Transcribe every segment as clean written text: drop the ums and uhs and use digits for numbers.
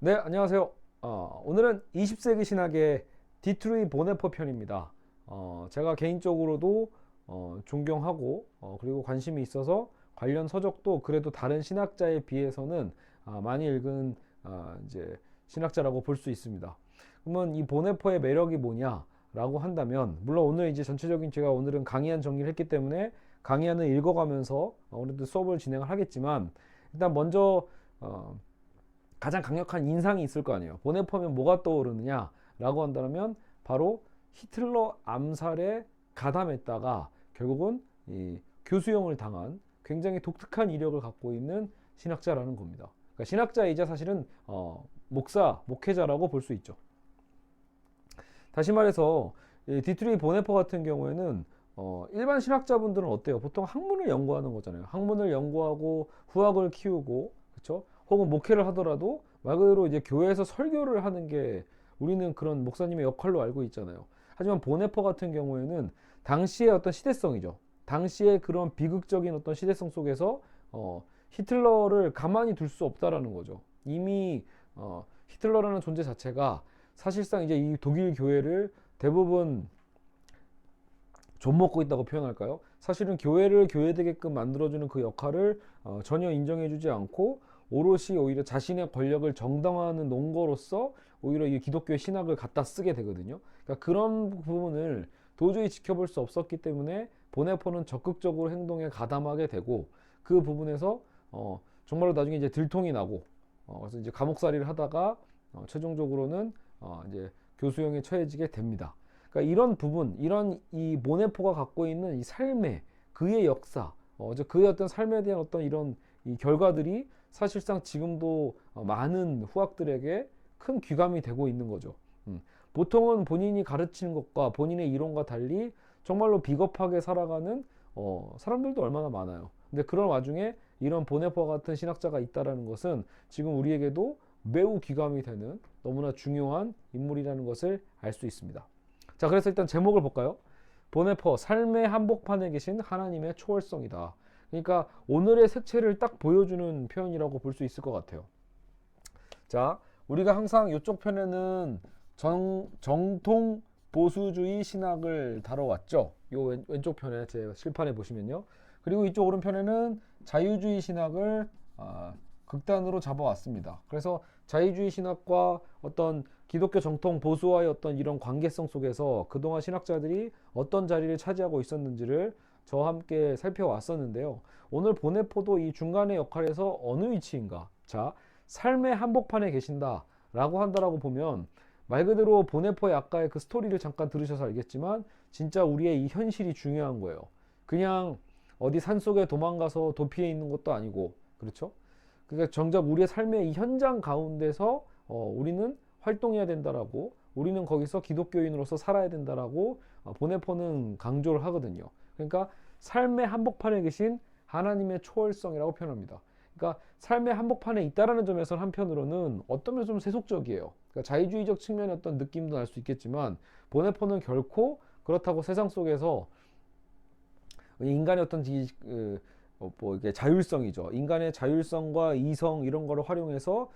네, 안녕하세요. 오늘은 20세기 신학의 디트로이 보네퍼 편입니다. 제가 개인적으로도 존경하고 그리고 관심이 있어서 관련 서적도 그래도 다른 신학자에 비해서는 많이 읽은 이제 신학자라고 볼 수 있습니다. 그러면 이 보네퍼의 매력이 뭐냐라고 한다면, 물론 오늘 이제 전체적인 제가 오늘은 강의안 정리를 했기 때문에 강의안을 읽어가면서 오늘도 수업을 진행을 하겠지만, 일단 먼저 가장 강력한 인상이 있을 거 아니에요. 보네퍼면 뭐가 떠오르느냐라고 한다면 바로 히틀러 암살에 가담했다가 결국은 이 교수형을 당한 굉장히 독특한 이력을 갖고 있는 신학자라는 겁니다. 그러니까 신학자이자 사실은 목회자라고 볼 수 있죠. 다시 말해서 디트리 보네퍼 같은 경우에는 일반 신학자분들은 어때요? 보통 학문을 연구하는 거잖아요. 학문을 연구하고 후학을 키우고, 그렇죠? 혹은 목회를 하더라도 말 그대로 이제 교회에서 설교를 하는 게 우리는 그런 목사님의 역할로 알고 있잖아요. 하지만 보네퍼 같은 경우에는 당시의 어떤 시대성이죠. 당시의 그런 비극적인 어떤 시대성 속에서 히틀러를 가만히 둘 수 없다라는 거죠. 이미 히틀러라는 존재 자체가 사실상 이제 이 독일 교회를 대부분 좀먹고 있다고 표현할까요? 사실은 교회를 교회되게끔 만들어주는 그 역할을 전혀 인정해주지 않고 오롯이 오히려 자신의 권력을 정당화하는 논거로서 오히려 이 기독교의 신학을 갖다 쓰게 되거든요. 그러니까 그런 부분을 도저히 지켜볼 수 없었기 때문에 보네퍼는 적극적으로 행동에 가담하게 되고, 그 부분에서 정말로 나중에 이제 들통이 나고 그래서 이제 감옥살이를 하다가 최종적으로는 이제 교수형에 처해지게 됩니다. 그러니까 이런 부분, 이런 이 보네포가 갖고 있는 이 삶의 그의 역사, 그의 어떤 삶에 대한 어떤 이런 이 결과들이 사실상 지금도 많은 후학들에게 큰 귀감이 되고 있는 거죠. 보통은 본인이 가르치는 것과 본인의 이론과 달리 정말로 비겁하게 살아가는 사람들도 얼마나 많아요. 근데 그런 와중에 이런 보네포 같은 신학자가 있다라는 것은 지금 우리에게도 매우 귀감이 되는 너무나 중요한 인물이라는 것을 알 수 있습니다. 자, 그래서 일단 제목을 볼까요? 보네퍼, 삶의 한복판에 계신 하나님의 초월성이다. 그러니까 오늘의 색채를 딱 보여주는 표현이라고 볼 수 있을 것 같아요. 자, 우리가 항상 이쪽 편에는 정통 보수주의 신학을 다뤄왔죠. 요 왼쪽 편에 제 실판에 보시면요. 그리고 이쪽 오른편에는 자유주의 신학을 극단으로 잡아왔습니다. 그래서 자유주의 신학과 어떤 기독교 정통 보수와의 어떤 이런 관계성 속에서 그동안 신학자들이 어떤 자리를 차지하고 있었는지를 저와 함께 살펴왔었는데요. 오늘 보네포도 이 중간의 역할에서 어느 위치인가? 자, 삶의 한복판에 계신다 라고 한다라고 보면 말 그대로 보네포의 아까의 그 스토리를 잠깐 들으셔서 알겠지만 진짜 우리의 이 현실이 중요한 거예요. 그냥 어디 산속에 도망가서 도피해 있는 것도 아니고, 그렇죠? 그러니까 정작 우리의 삶의 이 현장 가운데서 우리는 활동해야 된다라고, 우리는 거기서 기독교인으로서 살아야 된다라고 보네포는 강조를 하거든요. 그러니까 삶의 한복판에 계신 하나님의 초월성이라고 표현합니다. 그러니까 삶의 한복판에 있다라는 점에서 한편으로는 어떤 면에서 좀 세속적이에요. 그러니까 자유주의적 측면의 어떤 느낌도 날 수 있겠지만 보네포는 결코 그렇다고 세상 속에서 인간의 어떤 이게 자율성이죠. 인간의 자율성과 이성 이런 거를 활용해서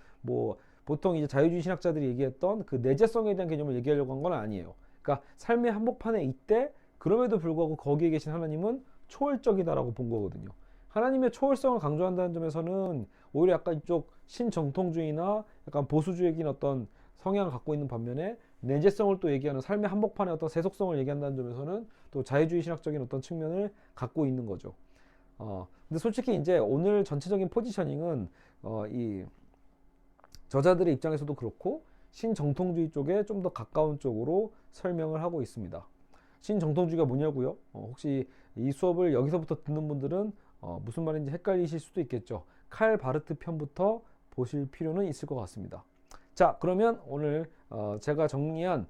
보통 이제 자유주의 신학자들이 얘기했던 그 내재성에 대한 개념을 얘기하려고 한 건 아니에요. 그러니까 삶의 한복판에 있대 그럼에도 불구하고 거기에 계신 하나님은 초월적이다라고 본 거거든요. 하나님의 초월성을 강조한다는 점에서는 오히려 약간 이쪽 신정통주의나 약간 보수주의적인 어떤 성향을 갖고 있는 반면에 내재성을 또 얘기하는 삶의 한복판의 어떤 세속성을 얘기한다는 점에서는 또 자유주의 신학적인 어떤 측면을 갖고 있는 거죠. 근데 솔직히 이제 오늘 전체적인 포지셔닝은 이 저자들의 입장에서도 그렇고 신정통주의 쪽에 좀 더 가까운 쪽으로 설명을 하고 있습니다. 신정통주의가 뭐냐고요? 혹시 이 수업을 여기서부터 듣는 분들은 무슨 말인지 헷갈리실 수도 있겠죠. 칼 바르트 편부터 보실 필요는 있을 것 같습니다. 자, 그러면 오늘 제가 정리한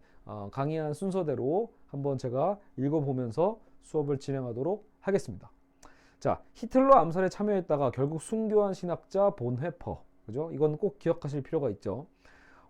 강의한 순서대로 한번 제가 읽어보면서 수업을 진행하도록 하겠습니다. 자, 히틀러 암살에 참여했다가 결국 순교한 신학자 본헤퍼, 그죠? 이건 꼭 기억하실 필요가 있죠.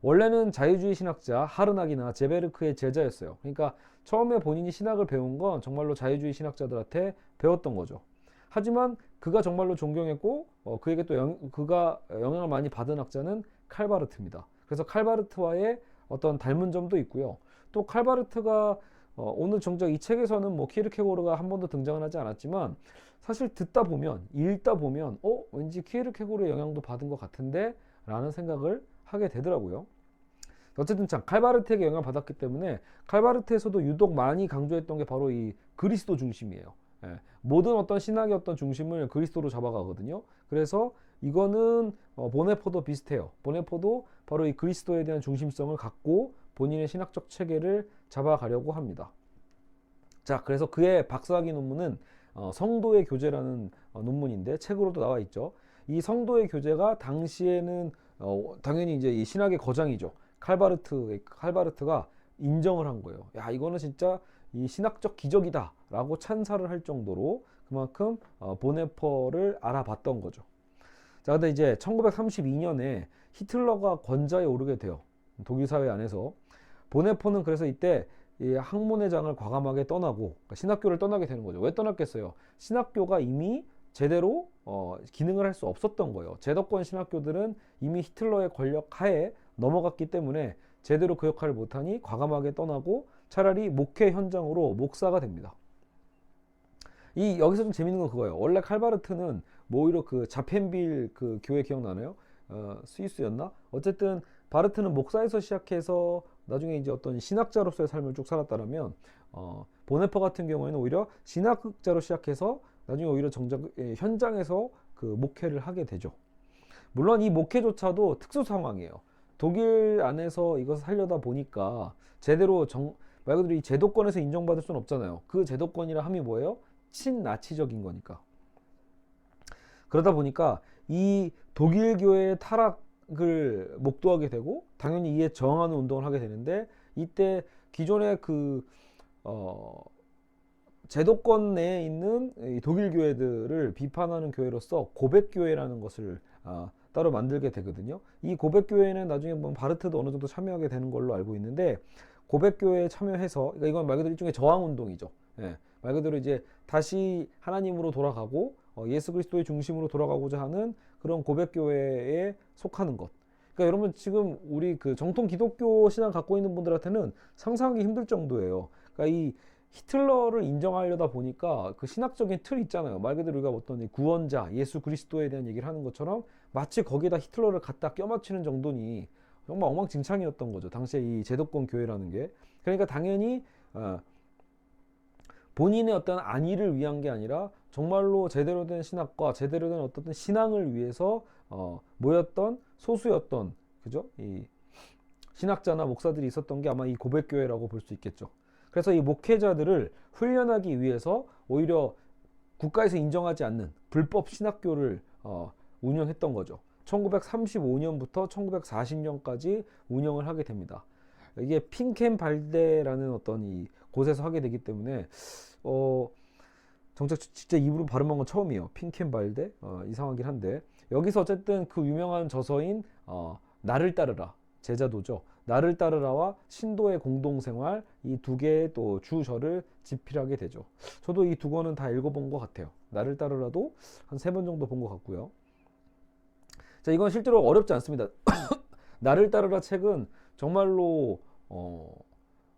원래는 자유주의 신학자 하르낙이나 제베르크의 제자였어요. 그러니까 처음에 본인이 신학을 배운 건 정말로 자유주의 신학자들한테 배웠던 거죠. 하지만 그가 정말로 존경했고 그에게 또 그가 영향을 많이 받은 학자는 칼바르트입니다. 그래서 칼바르트와의 어떤 닮은 점도 있고요. 또 칼바르트가 오늘 정작 이 책에서는 뭐 키에르케고르가 한 번도 등장을 하지 않았지만 사실 듣다 보면 읽다 보면 왠지 키에르케고르의 영향도 받은 것 같은데 라는 생각을 하게 되더라고요. 어쨌든 참 칼바르트에게 영향을 받았기 때문에 칼바르트에서도 유독 많이 강조했던 게 바로 이 그리스도 중심이에요. 예, 모든 어떤 신학의 어떤 중심을 그리스도로 잡아가거든요. 그래서 이거는 보네포도 비슷해요. 보네포도 바로 이 그리스도에 대한 중심성을 갖고 본인의 신학적 체계를 잡아가려고 합니다. 자, 그래서 그의 박사학위 논문은 성도의 교제라는 논문인데 책으로도 나와 있죠. 이 성도의 교제가 당시에는 당연히 이제 이 신학의 거장이죠. 칼바르트가 인정을 한 거예요. 야, 이거는 진짜 이 신학적 기적이다라고 찬사를 할 정도로 그만큼 보네퍼를 알아봤던 거죠. 자, 근데 이제 1932년에 히틀러가 권좌에 오르게 돼요. 독일 사회 안에서. 보네퍼는 그래서 이때 이 학문의 장을 과감하게 떠나고 그러니까 신학교를 떠나게 되는 거죠. 왜 떠났겠어요? 신학교가 이미 제대로 기능을 할 수 없었던 거예요. 제도권 신학교들은 이미 히틀러의 권력 하에 넘어갔기 때문에 제대로 그 역할을 못하니 과감하게 떠나고 차라리 목회 현장으로 목사가 됩니다. 여기서 좀 재밌는 건 그거예요. 원래 칼바르트는 뭐 오히려 그 자펜빌 그 교회 기억나나요? 스위스였나? 어쨌든 바르트는 목사에서 시작해서 나중에 이제 어떤 신학자로서의 삶을 쭉 살았다면 보네퍼 같은 경우에는 오히려 신학자로 시작해서 나중에 오히려 정작 현장에서 그 목회를 하게 되죠. 물론 이 목회조차도 특수 상황이에요. 독일 안에서 이것을 하려다 보니까 제대로 말 그대로 이 제도권에서 인정받을 수는 없잖아요. 그 제도권이라 함이 뭐예요? 친나치적인 거니까. 그러다 보니까 이 독일 교회의 타락을 목도하게 되고 당연히 이에 저항하는 운동을 하게 되는데 이때 기존의 그 제도권 내에 있는 이 독일 교회들을 비판하는 교회로서 고백교회라는 것을 따로 만들게 되거든요. 이 고백교회는 나중에 보면 바르트도 어느 정도 참여하게 되는 걸로 알고 있는데 고백교회에 참여해서 그러니까 이건 말 그대로 일종의 저항운동이죠. 예, 말 그대로 이제 다시 하나님으로 돌아가고 예수 그리스도의 중심으로 돌아가고자 하는 그런 고백교회에 속하는 것. 그러니까 여러분 지금 우리 그 정통 기독교 신앙 갖고 있는 분들한테는 상상하기 힘들 정도예요. 그러니까 이 히틀러를 인정하려다 보니까 그 신학적인 틀 있잖아요. 말 그대로 우리가 어떤 구원자 예수 그리스도에 대한 얘기를 하는 것처럼 마치 거기다 히틀러를 갖다 껴맞추는 정도니 정말 엉망진창이었던 거죠. 당시에 이 제도권 교회라는 게. 그러니까 당연히 본인의 어떤 안위를 위한 게 아니라 정말로 제대로 된 신학과 제대로 된 어떤 신앙을 위해서 모였던 소수였던 그죠? 이 신학자나 목사들이 있었던 게 아마 이 고백교회라고 볼 수 있겠죠. 그래서 이 목회자들을 훈련하기 위해서 오히려 국가에서 인정하지 않는 불법 신학교를 운영했던 거죠. 1935년부터 1940년까지 운영을 하게 됩니다. 이게 핑켄발데라는 어떤 이 곳에서 하게 되기 때문에 정작 진짜 입으로 발음한 건 처음이에요. 핑켄발데 이상하긴 한데 여기서 어쨌든 그 유명한 저서인 나를 따르라 제자도죠. 나를 따르라와 신도의 공동생활 이 두 개의 또 주저를 집필하게 되죠. 저도 이 두 권은 다 읽어본 것 같아요. 나를 따르라도 한 3번 정도 본 것 같고요. 자, 이건 실제로 어렵지 않습니다. 나를 따르라 책은 정말로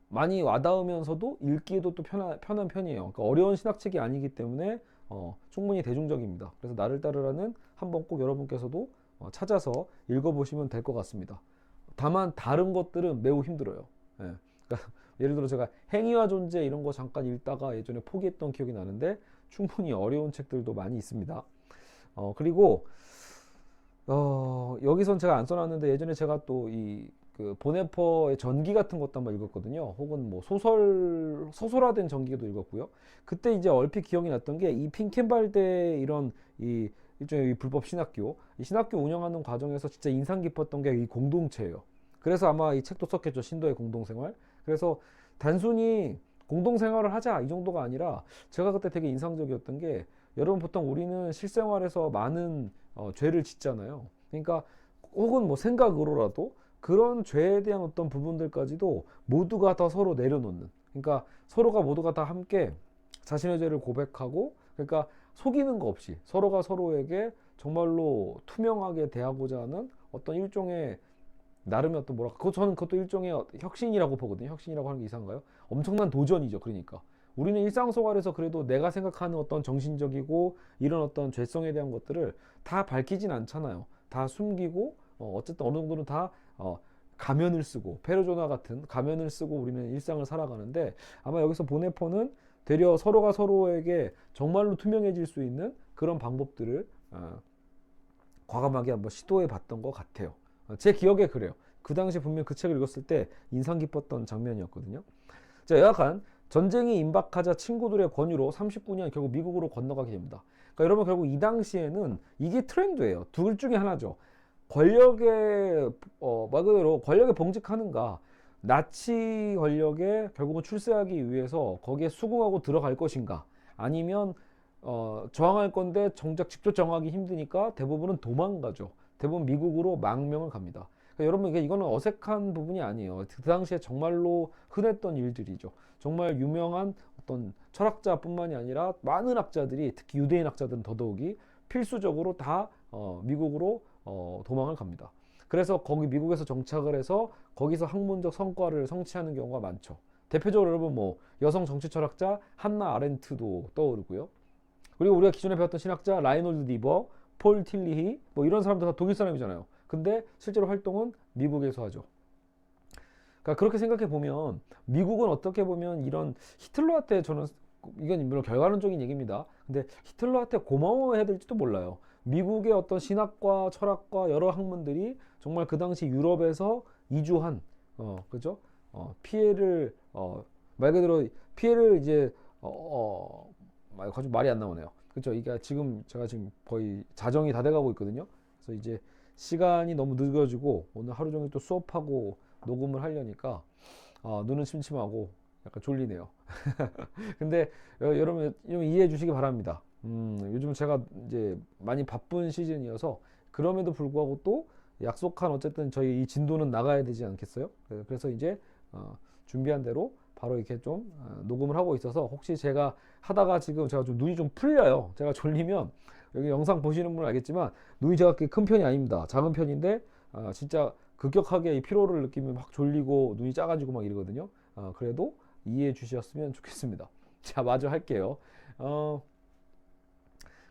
많이 와닿으면서도 읽기에도 또 편한 편이에요. 그러니까 어려운 신학책이 아니기 때문에 충분히 대중적입니다. 그래서 나를 따르라는 한번 꼭 여러분께서도 찾아서 읽어보시면 될 것 같습니다. 다만 다른 것들은 매우 힘들어요. 예. 그러니까 예를 들어 제가 행위와 존재 이런 거 잠깐 읽다가 예전에 포기했던 기억이 나는데 충분히 어려운 책들도 많이 있습니다. 그리고 여기선 제가 안 써놨는데 예전에 제가 또 그 보네퍼의 전기 같은 것도 한번 읽었거든요. 혹은 뭐 소설화된 전기도 읽었고요. 그때 이제 얼핏 기억이 났던 게 이 핑켄발데 이런 이 일종의 불법 신학교, 이 신학교 운영하는 과정에서 진짜 인상 깊었던 게 이 공동체예요. 그래서 아마 이 책도 썼겠죠. 신도의 공동생활. 그래서 단순히 공동생활을 하자 이 정도가 아니라 제가 그때 되게 인상적이었던 게 여러분 보통 우리는 실생활에서 많은 죄를 짓잖아요. 그러니까 혹은 뭐 생각으로라도 그런 죄에 대한 어떤 부분들까지도 모두가 다 서로 내려놓는. 그러니까 서로가 모두가 다 함께 자신의 죄를 고백하고 그러니까 속이는 거 없이 서로가 서로에게 정말로 투명하게 대하고자 하는 어떤 일종의 나름의 어떤 뭐랄까, 저는 그것도 일종의 혁신이라고 보거든요. 혁신이라고 하는 게 이상한가요? 엄청난 도전이죠. 그러니까 우리는 일상 생활에서 그래도 내가 생각하는 어떤 정신적이고 이런 어떤 죄성에 대한 것들을 다 밝히진 않잖아요. 다 숨기고 어쨌든 어느 정도는 다 가면을 쓰고, 페르소나 같은 가면을 쓰고 우리는 일상을 살아가는데, 아마 여기서 보네포는 되려 서로가 서로에게 정말로 투명해질 수 있는 그런 방법들을 과감하게 한번 시도해 봤던 것 같아요. 제 기억에 그래요. 그 당시 분명 그 책을 읽었을 때 인상 깊었던 장면이었거든요. 자, 여하간 전쟁이 임박하자 친구들의 권유로 39년 결국 미국으로 건너가게 됩니다. 그러니까 여러분, 결국 이 당시에는 이게 트렌드예요. 둘 중에 하나죠. 권력에 말 그대로 권력에 봉직하는가, 나치 권력에 결국은 출세하기 위해서 거기에 수긍하고 들어갈 것인가, 아니면 저항할 건데 정작 직접 저항하기 힘드니까 대부분은 도망가죠. 대부분 미국으로 망명을 갑니다. 그러니까 여러분, 이거는 어색한 부분이 아니에요. 그 당시에 정말로 흔했던 일들이죠. 정말 유명한 어떤 철학자뿐만이 아니라 많은 학자들이, 특히 유대인 학자들은 더더욱이 필수적으로 다 미국으로 도망을 갑니다. 그래서 거기 미국에서 정착을 해서 거기서 학문적 성과를 성취하는 경우가 많죠. 대표적으로 여러분 뭐 여성 정치 철학자 한나 아렌트도 떠오르고요. 그리고 우리가 기존에 배웠던 신학자 라이놀드 니버, 폴 틸리히, 뭐 이런 사람들 다 독일 사람이잖아요. 근데 실제로 활동은 미국에서 하죠. 그러니까 그렇게 생각해 보면 미국은 어떻게 보면 이런 히틀러한테, 저는 이건 물론 결과론적인 얘기입니다. 근데 히틀러한테 고마워해야 될지도 몰라요. 미국의 어떤 신학과 철학과 여러 학문들이 정말 그 당시 유럽에서 이주한 그죠? 피해를 말 그대로 피해를 이제 가지고 말이 안 나오네요. 그렇죠? 이게 지금 제가 지금 거의 자정이 다 돼가고 있거든요. 그래서 이제 시간이 너무 늦어지고 오늘 하루 종일 또 수업하고 녹음을 하려니까 눈은 침침하고 약간 졸리네요. 근데 여러분 이해해 주시기 바랍니다. 요즘 제가 이제 많이 바쁜 시즌이어서 그럼에도 불구하고 또 약속한 어쨌든 저희 이 진도는 나가야 되지 않겠어요? 그래서 이제 준비한 대로 바로 이렇게 좀 녹음을 하고 있어서, 혹시 제가 하다가 지금 제가 좀 눈이 좀 풀려요. 제가 졸리면 여기 영상 보시는 분은 알겠지만 눈이 제가 그렇게 큰 편이 아닙니다. 작은 편인데 진짜 급격하게 이 피로를 느끼면 막 졸리고 눈이 작아지고 막 이러거든요. 그래도 이해해 주셨으면 좋겠습니다. 자, 마저 할게요.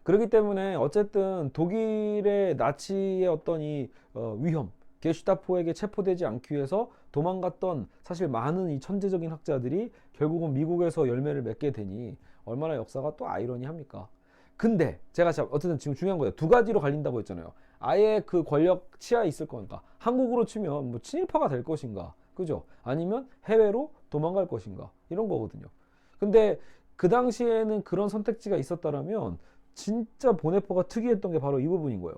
그렇기 때문에 어쨌든 독일의 나치의 어떤 이 위험, 게슈타포에게 체포되지 않기 위해서 도망갔던 사실 많은 이 천재적인 학자들이 결국은 미국에서 열매를 맺게 되니 얼마나 역사가 또 아이러니합니까? 근데 제가 어쨌든 지금 중요한 거예요. 두 가지로 갈린다고 했잖아요. 아예 그 권력 치하에 있을 건가? 한국으로 치면 뭐 친일파가 될 것인가? 그죠? 아니면 해외로 도망갈 것인가? 이런 거거든요. 근데 그 당시에는 그런 선택지가 있었다라면 진짜 보네포가 특이했던 게 바로 이 부분인 거예요.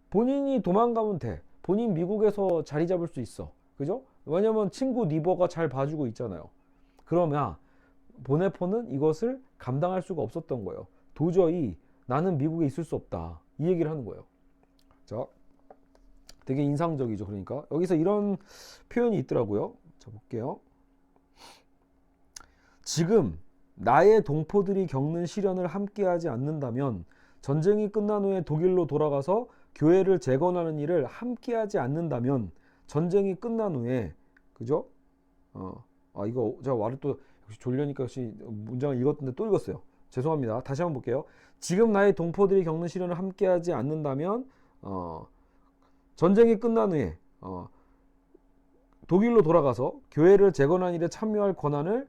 본인이 도망가면 돼. 본인 미국에서 자리 잡을 수 있어. 그죠? 왜냐면 친구 니버가 잘 봐주고 있잖아요. 그러면 보네포는 이것을 감당할 수가 없었던 거예요. 도저히 나는 미국에 있을 수 없다. 이 얘기를 하는 거예요. 자, 되게 인상적이죠. 그러니까 여기서 이런 표현이 있더라고요. 자, 볼게요. 지금 나의 동포들이 겪는 시련을 함께하지 않는다면, 전쟁이 끝난 후에 독일로 돌아가서 교회를 재건하는 일을 함께하지 않는다면, 전쟁이 끝난 후에, 그죠? 이거 제가 말을 또 역시 졸려니까 역시 문장을 읽었는데 또 읽었어요. 죄송합니다. 다시 한번 볼게요. 지금 나의 동포들이 겪는 시련을 함께하지 않는다면, 전쟁이 끝난 후에 독일로 돌아가서 교회를 재건하는 일에 참여할 권한을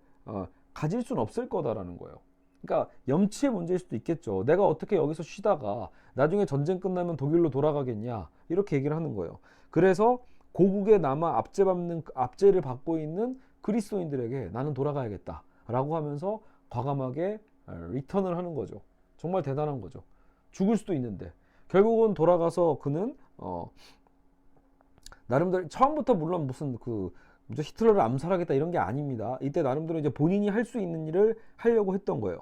가질 수는 없을 거다라는 거예요. 그러니까 염치의 문제일 수도 있겠죠. 내가 어떻게 여기서 쉬다가 나중에 전쟁 끝나면 독일로 돌아가겠냐, 이렇게 얘기를 하는 거예요. 그래서 고국에 남아 압제를 받고 있는 그리스도인들에게 나는 돌아가야겠다 라고 하면서 과감하게 리턴을 하는 거죠. 정말 대단한 거죠. 죽을 수도 있는데 결국은 돌아가서 그는 나름대로 처음부터 물론 무슨 히틀러를 암살하겠다 이런 게 아닙니다. 이때 나름대로 이제 본인이 할 수 있는 일을 하려고 했던 거예요.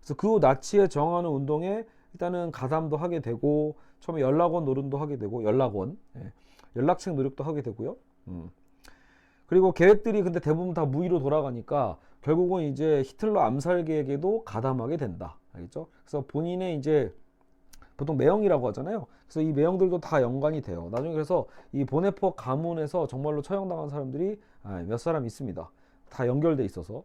그래서 그 후 나치에 저항하는 운동에 일단은 가담도 하게 되고, 처음에 연락원 노름도 하게 되고, 연락책 노력도 하게 되고요. 그리고 계획들이 근데 대부분 다 무의로 돌아가니까 결국은 이제 히틀러 암살 계획에도 가담하게 된다. 알겠죠? 그래서 본인의 이제 보통 매형이라고 하잖아요. 그래서 이 매형들도 다 연관이 돼요. 나중에 그래서 이 보네포 가문에서 정말로 처형당한 사람들이 몇 사람 있습니다. 다 연결돼 있어서.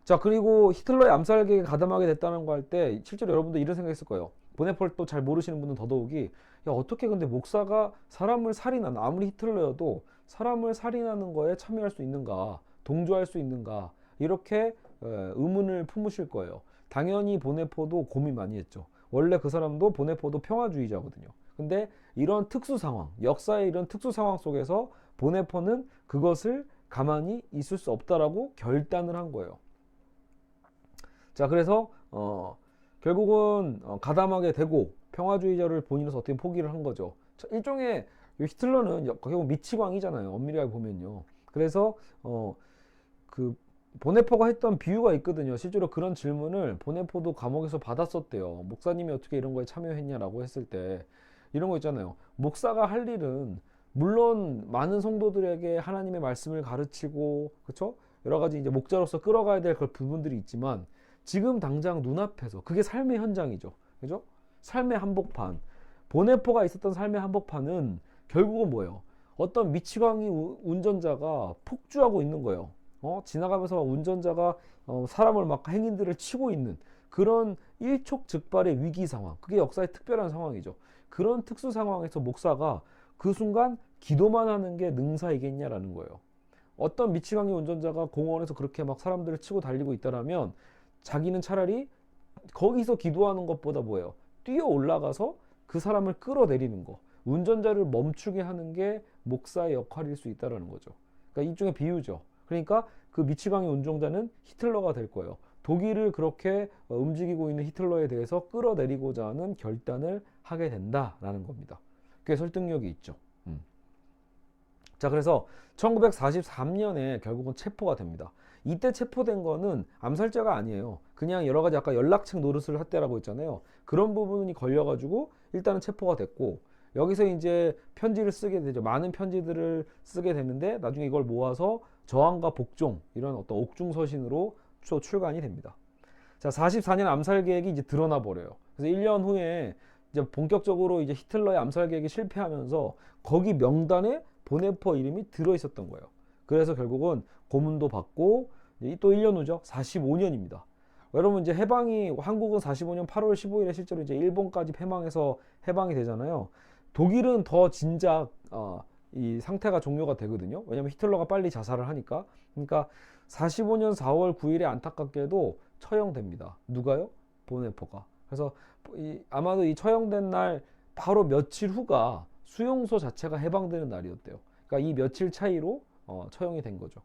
자, 그리고 히틀러의 암살 계획에 가담하게 됐다는 거 할 때 실제로 여러분들 이런 생각했을 거예요. 보네포를 또 잘 모르시는 분은 더더욱이, 야, 어떻게 근데 목사가 사람을 살인하는, 아무리 히틀러여도 사람을 살인하는 거에 참여할 수 있는가, 동조할 수 있는가, 이렇게 의문을 품으실 거예요. 당연히 보네포도 고민 많이 했죠. 원래 그 사람도 보네포도 평화주의자거든요. 근데 이런 특수 상황, 역사의 이런 특수 상황 속에서 보네포는 그것을 가만히 있을 수 없다라고 결단을 한 거예요. 자, 그래서 결국은 가담하게 되고 평화주의자를 본인으로서 어떻게 포기를 한 거죠. 일종의 히틀러는 결국 미치광이잖아요. 엄밀하게 보면요. 그래서 그 보네포가 했던 비유가 있거든요. 실제로 그런 질문을 보네포도 감옥에서 받았었대요. 목사님이 어떻게 이런 거에 참여했냐라고 했을 때 이런 거 있잖아요. 목사가 할 일은 물론 많은 성도들에게 하나님의 말씀을 가르치고, 그렇죠? 여러 가지 이제 목자로서 끌어가야 될 그런 부분들이 있지만 지금 당장 눈앞에서 그게 삶의 현장이죠. 그죠? 삶의 한복판. 보네포가 있었던 삶의 한복판은 결국은 뭐예요? 어떤 미치광이 운전자가 폭주하고 있는 거예요. 지나가면서 운전자가 사람을 막 행인들을 치고 있는 그런 일촉즉발의 위기 상황. 그게 역사의 특별한 상황이죠. 그런 특수 상황에서 목사가 그 순간 기도만 하는 게 능사이겠냐라는 거예요. 어떤 미치광이 운전자가 공원에서 그렇게 막 사람들을 치고 달리고 있다라면 자기는 차라리 거기서 기도하는 것보다 뭐예요? 뛰어 올라가서 그 사람을 끌어내리는 거, 운전자를 멈추게 하는 게 목사의 역할일 수 있다는 거죠. 그러니까 일종의 비유죠. 그러니까 그 미치광이 운전자는 히틀러가 될 거예요. 독일을 그렇게 움직이고 있는 히틀러에 대해서 끌어내리고자 하는 결단을 하게 된다라는 겁니다. 꽤 설득력이 있죠. 자, 그래서 1943년에 결국은 체포가 됩니다. 이때 체포된 거는 암살자가 아니에요. 그냥 여러 가지 아까 연락책 노릇을 했다라고 했잖아요. 그런 부분이 걸려가지고 일단은 체포가 됐고, 여기서 이제 편지를 쓰게 되죠. 많은 편지들을 쓰게 되는데 나중에 이걸 모아서 저항과 복종, 이런 어떤 옥중서신으로 출간이 됩니다. 자, 44년 암살 계획이 이제 드러나 버려요. 그래서 1년 후에 이제 본격적으로 이제 히틀러의 암살 계획이 실패하면서 거기 명단에 보네포 이름이 들어 있었던 거예요. 그래서 결국은 고문도 받고, 또 1년 후죠. 45년입니다. 여러분 이제 해방이, 한국은 45년 8월 15일에 실제로 이제 일본까지 패망해서 해방이 되잖아요. 독일은 더 진작 이 상태가 종료가 되거든요. 왜냐면 히틀러가 빨리 자살을 하니까. 그러니까 45년 4월 9일에 안타깝게도 처형됩니다. 누가요? 보네포가. 그래서 아마도 이 처형된 날 바로 며칠 후가 수용소 자체가 해방되는 날이었대요. 그러니까 이 며칠 차이로 처형이 된 거죠.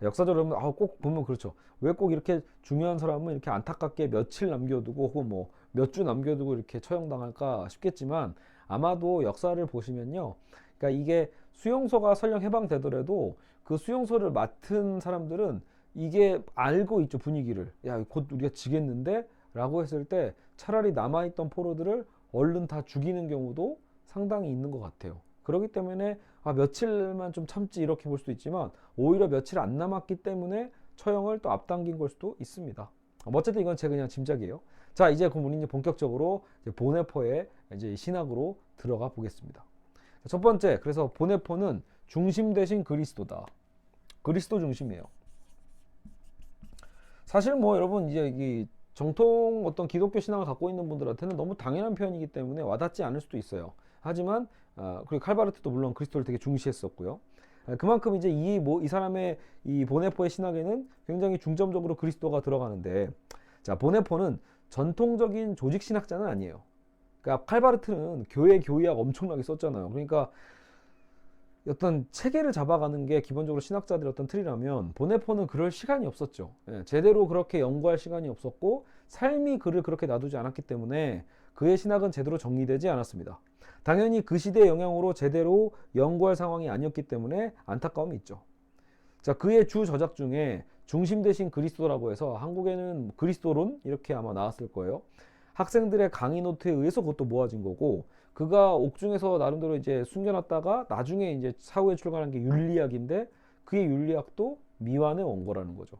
역사적으로 꼭 보면 그렇죠. 왜 꼭 이렇게 중요한 사람은 이렇게 안타깝게 며칠 남겨두고 혹은 뭐 몇 주 남겨두고 이렇게 처형당할까 싶겠지만, 아마도 역사를 보시면요. 그러니까 이게 수용소가 설령 해방되더라도 그 수용소를 맡은 사람들은 이게 알고 있죠, 분위기를. 야, 곧 우리가 지겠는데? 라고 했을 때 차라리 남아있던 포로들을 얼른 다 죽이는 경우도 상당히 있는 것 같아요. 그렇기 때문에 며칠만 좀 참지 이렇게 볼 수도 있지만 오히려 며칠 안 남았기 때문에 처형을 또 앞당긴 걸 수도 있습니다. 어쨌든 이건 제 그냥 짐작이에요. 자, 이제 그럼 우리 이제 본격적으로 이제 보네포의 이제 신학으로 들어가 보겠습니다. 첫 번째, 그래서 보네포는 중심 대신 그리스도다. 그리스도 중심이에요. 사실 뭐 여러분 이제 이 정통 어떤 기독교 신앙을 갖고 있는 분들한테는 너무 당연한 표현이기 때문에 와닿지 않을 수도 있어요. 하지만 그리고 칼바르트도 물론 그리스도를 되게 중시했었고요. 그만큼 이제 이 사람의 이 보네포의 신학에는 굉장히 중점적으로 그리스도가 들어가는데, 자, 보네포는 전통적인 조직 신학자는 아니에요. 그러니까 칼바르트는 교회학 엄청나게 썼잖아요. 그러니까 어떤 체계를 잡아가는 게 기본적으로 신학자들의 어떤 틀이라면 보네포는 그럴 시간이 없었죠. 제대로 그렇게 연구할 시간이 없었고 삶이 그를 그렇게 놔두지 않았기 때문에 그의 신학은 제대로 정리되지 않았습니다. 당연히 그 시대의 영향으로 제대로 연구할 상황이 아니었기 때문에 안타까움이 있죠. 자, 그의 주 저작 중에 중심 대신 그리스도라고 해서 한국에는 그리스도론 이렇게 아마 나왔을 거예요. 학생들의 강의 노트에 의해서 그것도 모아진 거고, 그가 옥중에서 나름대로 이제 숨겨놨다가 나중에 이제 사후에 출간한 게 윤리학인데 그의 윤리학도 미완의 원고라는 거죠.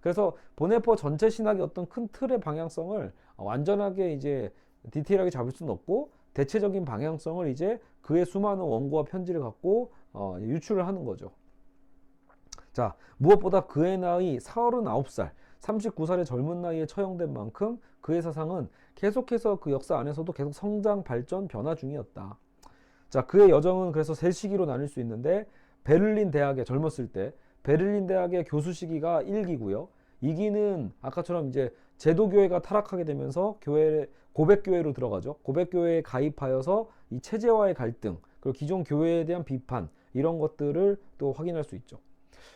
그래서 보네포 전체 신학의 어떤 큰 틀의 방향성을 완전하게 이제 디테일하게 잡을 수는 없고 대체적인 방향성을 이제 그의 수많은 원고와 편지를 갖고 유출을 하는 거죠. 자, 무엇보다 그의 나이 39살, 39살의 젊은 나이에 처형된 만큼 그의 사상은 계속해서 그 역사 안에서도 계속 성장, 발전, 변화 중이었다. 자, 그의 여정은 그래서 세 시기로 나눌 수 있는데 베를린 대학에 젊었을 때 베를린 대학의 교수 시기가 1기고요. 2기는 아까처럼 이제 제도교회가 타락하게 되면서 교회 고백교회로 들어가죠. 고백교회에 가입하여서 이 체제와의 갈등, 그리고 기존 교회에 대한 비판 이런 것들을 또 확인할 수 있죠.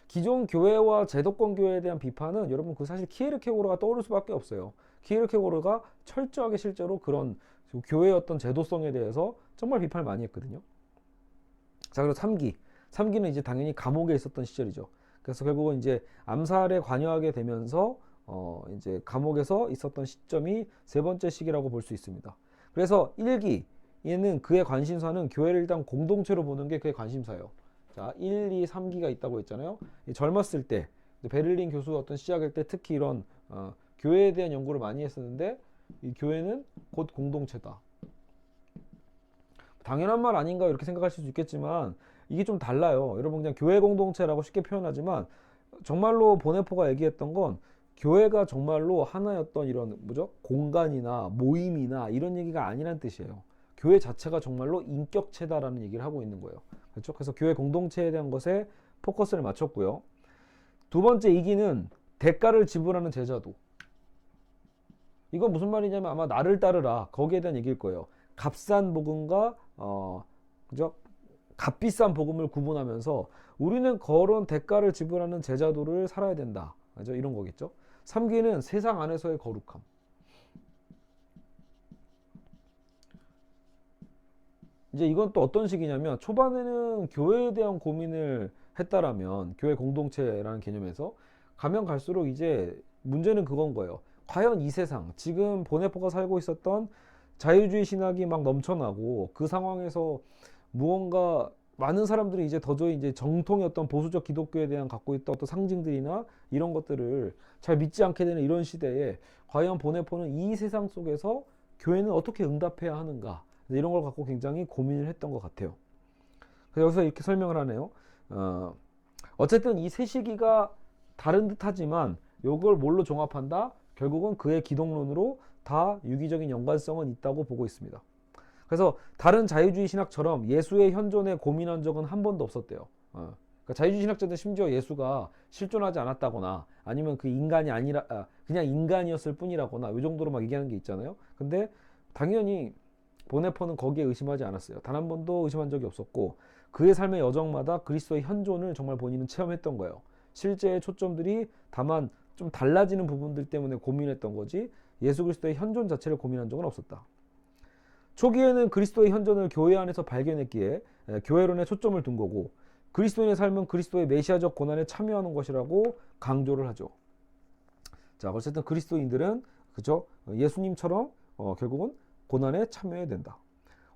기존 교회와 제도권 교회에 대한 비판은 여러분 그 사실 키에르케고르가 떠오를 수밖에 없어요. 키에르케고르가 철저하게 실제로 그런 교회의 어떤 제도성에 대해서 정말 비판을 많이 했거든요. 자, 그리고 3기. 3기는 이제 당연히 감옥에 있었던 시절이죠. 그래서 결국은 이제 암살에 관여하게 되면서 이제 감옥에서 있었던 시점이 세 번째 시기라고 볼 수 있습니다. 그래서 1기에는 그의 관심사는 교회를 일단 공동체로 보는 게 그의 관심사예요. 자, 1, 2, 3기가 있다고 했잖아요. 젊었을 때 베를린 교수 어떤 시작일 때 특히 이런 교회에 대한 연구를 많이 했었는데 이 교회는 곧 공동체다. 당연한 말 아닌가 이렇게 생각하실 수 있겠지만 이게 좀 달라요. 여러분 그냥 교회 공동체라고 쉽게 표현하지만 정말로 보네포가 얘기했던 건 교회가 정말로 하나의 어떤 이런 뭐죠? 공간이나 모임이나 이런 얘기가 아니란 뜻이에요. 교회 자체가 정말로 인격체다라는 얘기를 하고 있는 거예요. 그렇죠? 그래서 교회 공동체에 대한 것에 포커스를 맞췄고요. 두 번째 2기는 대가를 지불하는 제자도. 이건 무슨 말이냐면 아마 나를 따르라 거기에 대한 얘기일 거예요. 값싼 복음과 그죠? 값비싼 복음을 구분하면서 우리는 그런 대가를 지불하는 제자도를 살아야 된다. 그죠? 이런 거겠죠. 3기는 세상 안에서의 거룩함. 이제 이건 또 어떤 식이냐면 초반에는 교회에 대한 고민을 했다라면 교회 공동체라는 개념에서 가면 갈수록 이제 문제는 그건 거예요. 과연 이 세상 지금 보네포가 살고 있었던 자유주의 신학이 막 넘쳐나고 그 상황에서 무언가 많은 사람들이 이제 도저히 이제 정통의 어떤 보수적 기독교에 대한 갖고 있던 어떤 상징들이나 이런 것들을 잘 믿지 않게 되는 이런 시대에 과연 보네포는 이 세상 속에서 교회는 어떻게 응답해야 하는가 이런 걸 갖고 굉장히 고민을 했던 것 같아요. 그래서 여기서 이렇게 설명을 하네요. 어쨌든 이 세 시기가 다른 듯하지만 이걸 뭘로 종합한다? 결국은 그의 기독론으로 다 유기적인 연관성은 있다고 보고 있습니다. 그래서 다른 자유주의 신학처럼 예수의 현존에 고민한 적은 한 번도 없었대요. 그러니까 자유주의 신학자들은 심지어 예수가 실존하지 않았다거나 아니면 그 인간이 아니라 그냥 인간이었을 뿐이라거나 이 정도로 막 얘기하는 게 있잖아요. 근데 당연히 보네포는 거기에 의심하지 않았어요. 단 한 번도 의심한 적이 없었고 그의 삶의 여정마다 그리스도의 현존을 정말 본인은 체험했던 거예요. 실제의 초점들이 다만 좀 달라지는 부분들 때문에 고민했던 거지 예수 그리스도의 현존 자체를 고민한 적은 없었다. 초기에는 그리스도의 현존을 교회 안에서 발견했기에 교회론에 초점을 둔 거고 그리스도인의 삶은 그리스도의 메시아적 고난에 참여하는 것이라고 강조를 하죠. 자, 어쨌든 그리스도인들은 그죠? 예수님처럼 결국은 고난에 참여해야 된다.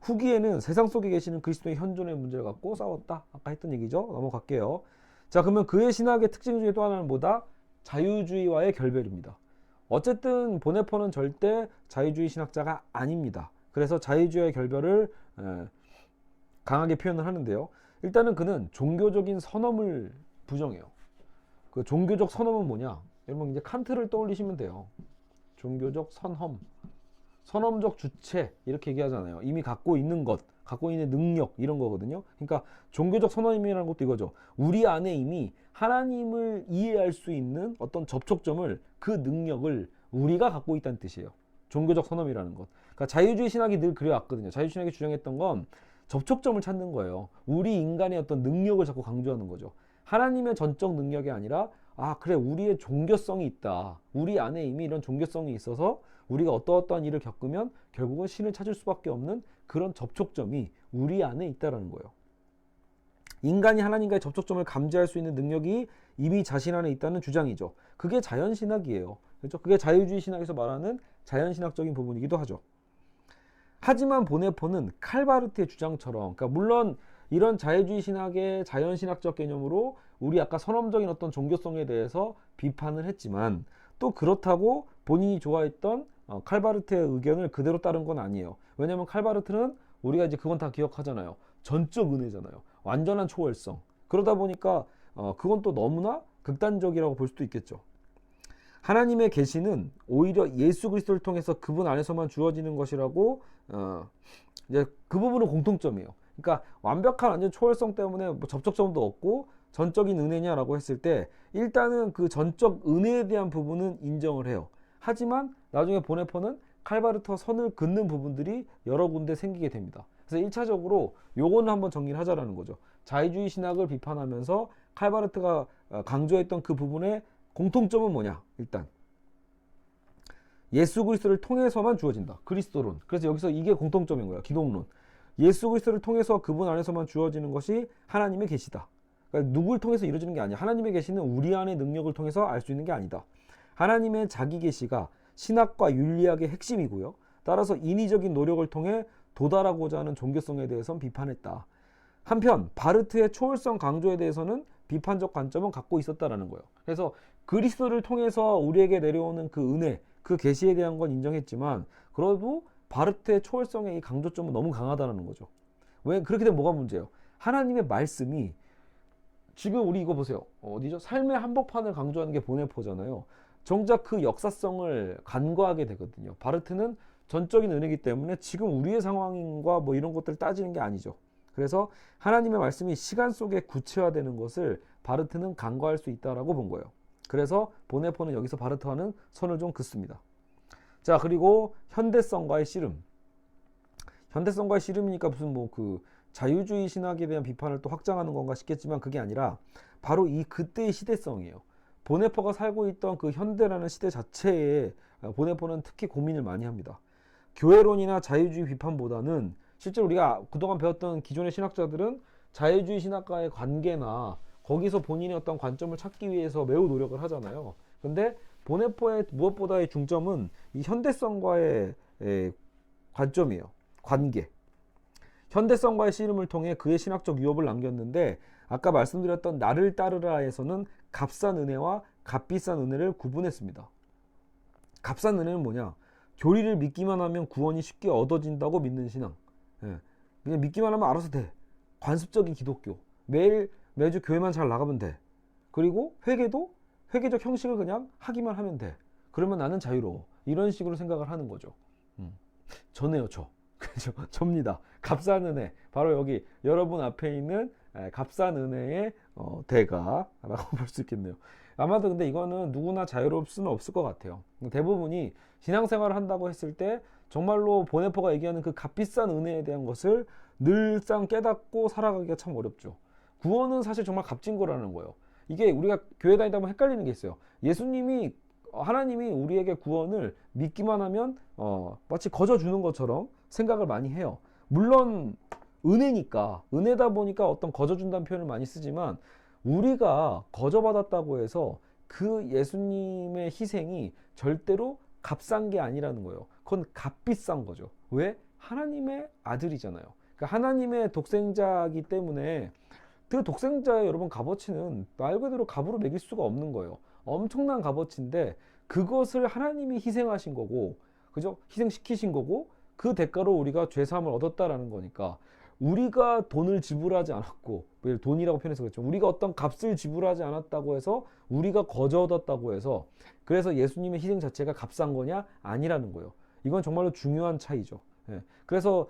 후기에는 세상 속에 계시는 그리스도의 현존의 문제를 갖고 싸웠다. 아까 했던 얘기죠. 넘어갈게요. 자, 그러면 그의 신학의 특징 중에 또 하나는 뭐다? 자유주의와의 결별입니다. 어쨌든 보네포는 절대 자유주의 신학자가 아닙니다. 그래서 자유주의와의 결별을 강하게 표현을 하는데요. 일단은 그는 종교적인 선언을 부정해요. 그 종교적 선언은 뭐냐? 여러분 이제 칸트를 떠올리시면 돼요. 종교적 선언. 선언적 주체 이렇게 얘기하잖아요. 이미 갖고 있는 것, 갖고 있는 능력 이런 거거든요. 그러니까 종교적 선언임이라는 것도 이거죠. 우리 안에 이미 하나님을 이해할 수 있는 어떤 접촉점을 그 능력을 우리가 갖고 있다는 뜻이에요. 종교적 선언이라는 것. 그러니까 자유주의 신학이 늘 그래왔거든요. 자유주의 신학이 주장했던 건 접촉점을 찾는 거예요. 우리 인간의 어떤 능력을 자꾸 강조하는 거죠. 하나님의 전적 능력이 아니라 그래 우리의 종교성이 있다. 우리 안에 이미 이런 종교성이 있어서 우리가 어떠어떠한 일을 겪으면 결국은 신을 찾을 수밖에 없는 그런 접촉점이 우리 안에 있다는 거예요. 인간이 하나님과의 접촉점을 감지할 수 있는 능력이 이미 자신 안에 있다는 주장이죠. 그게 자연신학이에요. 그렇죠? 그게 자유주의 신학에서 말하는 자연신학적인 부분이기도 하죠. 하지만 보네포는 칼바르트의 주장처럼 그러니까 물론 이런 자유주의 신학의 자연신학적 개념으로 우리 아까 선언적인 어떤 종교성에 대해서 비판을 했지만 또 그렇다고 본인이 좋아했던 칼바르트의 의견을 그대로 따른 건 아니에요. 왜냐면 칼바르트는 우리가 이제 그건 다 기억하잖아요. 전적 은혜잖아요. 완전한 초월성. 그러다 보니까 그건 또 너무나 극단적이라고 볼 수도 있겠죠. 하나님의 계시는 오히려 예수 그리스도를 통해서 그분 안에서만 주어지는 것이라고 이제 그 부분은 공통점이에요. 그러니까 완벽한 완전 초월성 때문에 뭐 접촉점도 없고 전적인 은혜냐라고 했을 때 일단은 그 전적 은혜에 대한 부분은 인정을 해요. 하지만 나중에 보네포는 칼바르트와 선을 긋는 부분들이 여러 군데 생기게 됩니다. 그래서 1차적으로 요거는 한번 정리를 하자라는 거죠. 자유주의 신학을 비판하면서 칼바르트가 강조했던 그 부분의 공통점은 뭐냐? 일단 예수 그리스도를 통해서만 주어진다. 그리스도론. 그래서 여기서 이게 공통점인 거예요. 기독론. 예수 그리스도를 통해서 그분 안에서만 주어지는 것이 하나님의 계시다. 그러니까 누구를 통해서 이루어지는 게 아니야. 하나님의 계시는 우리 안의 능력을 통해서 알 수 있는 게 아니다. 하나님의 자기 계시가 신학과 윤리학의 핵심이고요. 따라서 인위적인 노력을 통해 도달하고자 하는 종교성에 대해서는 비판했다. 한편 바르트의 초월성 강조에 대해서는 비판적 관점은 갖고 있었다라는 거예요. 그래서 그리스도를 통해서 우리에게 내려오는 그 은혜, 그 계시에 대한 건 인정했지만 그래도 바르트의 초월성의 이 강조점은 너무 강하다는 거죠. 왜 그렇게 되면 뭐가 문제예요? 하나님의 말씀이 지금 우리 이거 보세요. 어디죠? 삶의 한복판을 강조하는 게 보네포잖아요. 정작 그 역사성을 간과하게 되거든요. 바르트는 전적인 은혜이기 때문에 지금 우리의 상황과 뭐 이런 것들을 따지는 게 아니죠. 그래서 하나님의 말씀이 시간 속에 구체화되는 것을 바르트는 간과할 수 있다라고 본 거예요. 그래서 보네포는 여기서 바르트와는 선을 좀 긋습니다. 자, 그리고 현대성과의 씨름. 현대성과의 씨름이니까 무슨 뭐 그 자유주의 신학에 대한 비판을 또 확장하는 건가 싶겠지만 그게 아니라 바로 이 그때의 시대성이에요. 보네포가 살고 있던 그 현대라는 시대 자체에 보네포는 특히 고민을 많이 합니다. 교회론이나 자유주의 비판보다는 실제로 우리가 그동안 배웠던 기존의 신학자들은 자유주의 신학과의 관계나 거기서 본인의 어떤 관점을 찾기 위해서 매우 노력을 하잖아요. 근데 보네포의 무엇보다의 중점은 이 현대성과의 관점이에요. 관계. 현대성과의 씨름을 통해 그의 신학적 유업을 남겼는데 아까 말씀드렸던 나를 따르라에서는 값싼 은혜와 값비싼 은혜를 구분했습니다. 값싼 은혜는 뭐냐? 교리를 믿기만 하면 구원이 쉽게 얻어진다고 믿는 신앙. 그냥 믿기만 하면 알아서 돼. 관습적인 기독교. 매주 교회만 잘 나가면 돼. 그리고 회개도 회개적 형식을 그냥 하기만 하면 돼. 그러면 나는 자유로워. 이런 식으로 생각을 하는 거죠. 저네요, 저. 그죠? 접니다. 값싼 은혜. 바로 여기 여러분 앞에 있는 값싼 은혜의 대가라고 볼 수 있겠네요. 아마도 근데 이거는 누구나 자유로울 수는 없을 것 같아요. 대부분이 신앙생활을 한다고 했을 때 정말로 보네포가 얘기하는 그 값비싼 은혜에 대한 것을 늘상 깨닫고 살아가기가 참 어렵죠. 구원은 사실 정말 값진 거라는 거예요. 이게 우리가 교회 다니다 보면 헷갈리는 게 있어요. 하나님이 우리에게 구원을 믿기만 하면 마치 거저 주는 것처럼 생각을 많이 해요. 물론 은혜다 보니까 어떤 거저 준다는 표현을 많이 쓰지만 우리가 거저 받았다고 해서 그 예수님의 희생이 절대로 값싼 게 아니라는 거예요. 그건 값비싼 거죠. 왜? 하나님의 아들이잖아요. 그러니까 하나님의 독생자이기 때문에 그 독생자의 여러분 값어치는 말 그대로 값으로 매길 수가 없는 거예요. 엄청난 값어치인데 그것을 하나님이 희생하신 거고, 그죠? 희생시키신 거고 그 대가로 우리가 죄사함을 얻었다라는 거니까 우리가 돈을 지불하지 않았고, 돈이라고 표현해서 그렇죠. 우리가 어떤 값을 지불하지 않았다고 해서 우리가 거저 얻었다고 해서 그래서 예수님의 희생 자체가 값싼 거냐? 아니라는 거예요. 이건 정말로 중요한 차이죠. 그래서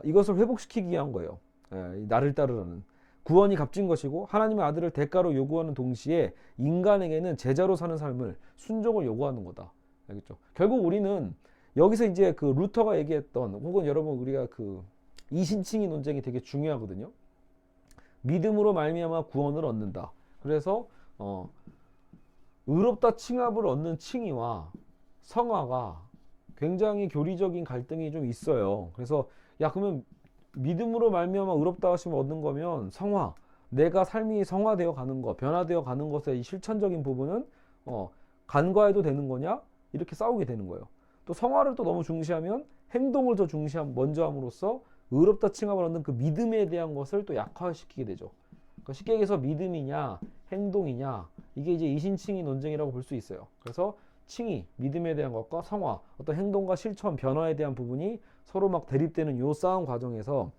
이것을 회복시키기 위한 거예요. 나를 따르라는. 구원이 값진 것이고 하나님의 아들을 대가로 요구하는 동시에 인간에게는 제자로 사는 삶을 순종을 요구하는 거다. 알겠죠? 결국 우리는 여기서 이제 그 루터가 얘기했던, 혹은 여러분 우리가 그 이신칭의 논쟁이 되게 중요하거든요. 믿음으로 말미암아 구원을 얻는다. 그래서 의롭다 칭합을 얻는 칭의와 성화가 굉장히 교리적인 갈등이 좀 있어요. 그래서 야, 그러면 믿음으로 말미암아 의롭다 하심을 얻는 거면 성화, 내가 삶이 성화되어 가는 것, 변화되어 가는 것의 이 실천적인 부분은 간과해도 되는 거냐? 이렇게 싸우게 되는 거예요. 또 성화를 또 너무 중시하면 행동을 더 먼저 함으로써 의롭다 칭함을 얻는 그 믿음에 대한 것을 또 약화시키게 되죠. 그러니까 쉽게 얘기해서 믿음이냐 행동이냐, 이게 이제 이신칭의 논쟁이라고 볼 수 있어요. 그래서 칭의, 믿음에 대한 것과 성화, 어떤 행동과 실천, 변화에 대한 부분이 서로 막 대립되는 요 싸움 과정에서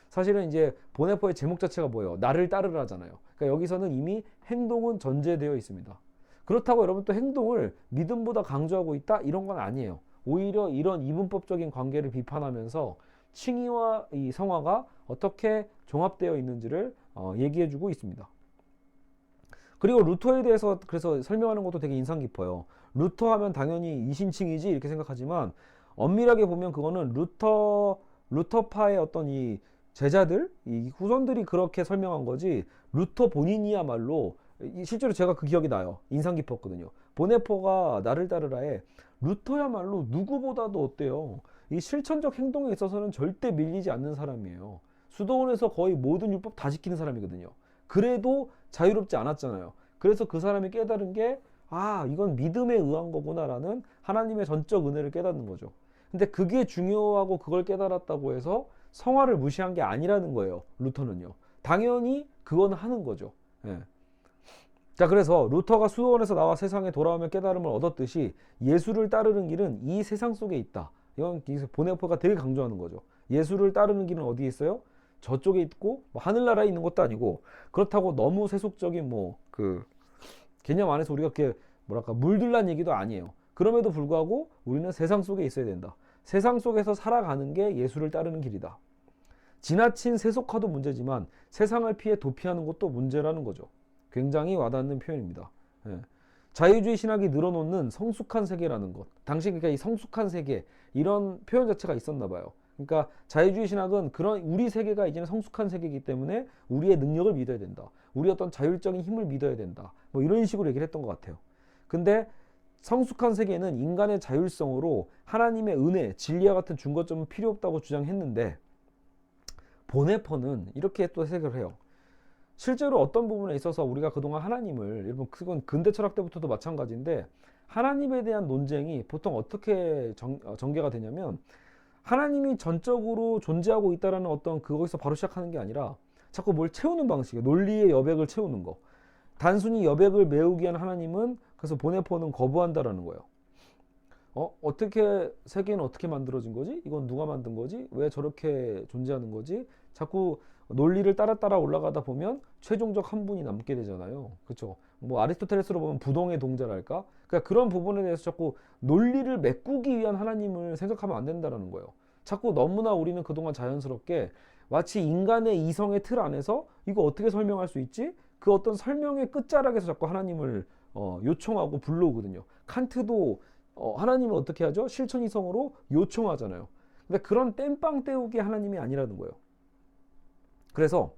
사실은 이제 보네포의 제목 자체가 뭐예요? 나를 따르라잖아요. 그러니까 여기서는 이미 행동은 전제되어 있습니다. 그렇다고 여러분 또 행동을 믿음보다 강조하고 있다? 이런 건 아니에요. 오히려 이런 이분법적인 관계를 비판하면서 칭의와 이 성화가 어떻게 종합되어 있는지를 얘기해주고 있습니다. 그리고 루터에 대해서 그래서 설명하는 것도 되게 인상 깊어요. 루터 하면 당연히 이신칭이지 이렇게 생각하지만 엄밀하게 보면 그거는 루터파의 어떤 이 제자들, 이 후손들이 그렇게 설명한 거지 루터 본인이야말로 실제로 제가 그 기억이 나요. 인상 깊었거든요. 보네포가 나를 따르라에 루터야말로 누구보다도 어때요? 이 실천적 행동에 있어서는 절대 밀리지 않는 사람이에요. 수도원에서 거의 모든 율법 다 지키는 사람이거든요. 그래도 자유롭지 않았잖아요. 그래서 그 사람이 깨달은 게 이건 믿음에 의한 거구나라는 하나님의 전적 은혜를 깨닫는 거죠. 근데 그게 중요하고 그걸 깨달았다고 해서 성화를 무시한 게 아니라는 거예요. 루터는요. 당연히 그건 하는 거죠. 예. 자, 그래서 루터가 수도원에서 나와 세상에 돌아오며 깨달음을 얻었듯이 예수를 따르는 길은 이 세상 속에 있다. 이건 보네포가 되게 강조하는 거죠. 예수를 따르는 길은 어디에 있어요? 저쪽에 있고 하늘나라에 있는 것도 아니고 그렇다고 너무 세속적인 개념 안에서 우리가 그렇게 물들란 얘기도 아니에요. 그럼에도 불구하고 우리는 세상 속에 있어야 된다. 세상 속에서 살아가는 게 예수를 따르는 길이다. 지나친 세속화도 문제지만 세상을 피해 도피하는 것도 문제라는 거죠. 굉장히 와닿는 표현입니다. 예. 자유주의 신학이 늘어놓는 성숙한 세계라는 것. 당시 그러니까 이 성숙한 세계 이런 표현 자체가 있었나 봐요. 그러니까 자유주의 신학은 그런 우리 세계가 이제는 성숙한 세계이기 때문에 우리의 능력을 믿어야 된다. 우리 어떤 자율적인 힘을 믿어야 된다. 뭐 이런 식으로 얘기를 했던 것 같아요. 근데 성숙한 세계는 인간의 자율성으로 하나님의 은혜, 진리와 같은 중거점은 필요 없다고 주장했는데 보네포는 이렇게 또 해석을 해요. 실제로 어떤 부분에 있어서 우리가 그동안 하나님을, 여러분 그건 근대 철학 때부터도 마찬가지인데 하나님에 대한 논쟁이 보통 어떻게 전개가 되냐면 하나님이 전적으로 존재하고 있다라는 어떤 그거에서 바로 시작하는 게 아니라 자꾸 뭘 채우는 방식이에요. 논리의 여백을 채우는 거. 단순히 여백을 메우기 위한 하나님은 그래서 보네포는 거부한다라는 거예요. 어떻게 세계는 어떻게 만들어진 거지? 이건 누가 만든 거지? 왜 저렇게 존재하는 거지? 자꾸 논리를 따라 올라가다 보면 최종적 한 분이 남게 되잖아요. 그렇죠? 뭐 아리스토텔레스로 보면 부동의 동자랄까? 그러니까 그런 부분에 대해서 자꾸 논리를 메꾸기 위한 하나님을 생각하면 안 된다라는 거예요. 자꾸 너무나 우리는 그동안 자연스럽게 마치 인간의 이성의 틀 안에서 이거 어떻게 설명할 수 있지? 그 어떤 설명의 끝자락에서 자꾸 하나님을 요청하고 불러오거든요. 칸트도 하나님을 어떻게 하죠? 실천이성으로 요청하잖아요. 근데 그런 땜빵 때우기 하나님이 아니라는 거예요. 그래서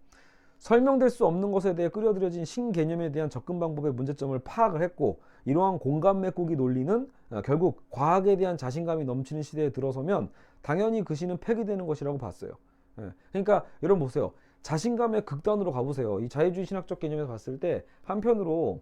설명될 수 없는 것에 대해 끌어들여진 신개념에 대한 접근 방법의 문제점을 파악을 했고 이러한 공감 메꾸기 논리는 결국 과학에 대한 자신감이 넘치는 시대에 들어서면 당연히 그 시는 폐기되는 것이라고 봤어요. 그러니까 여러분 보세요. 자신감의 극단으로 가보세요. 이 자유주의 신학적 개념에서 봤을 때 한편으로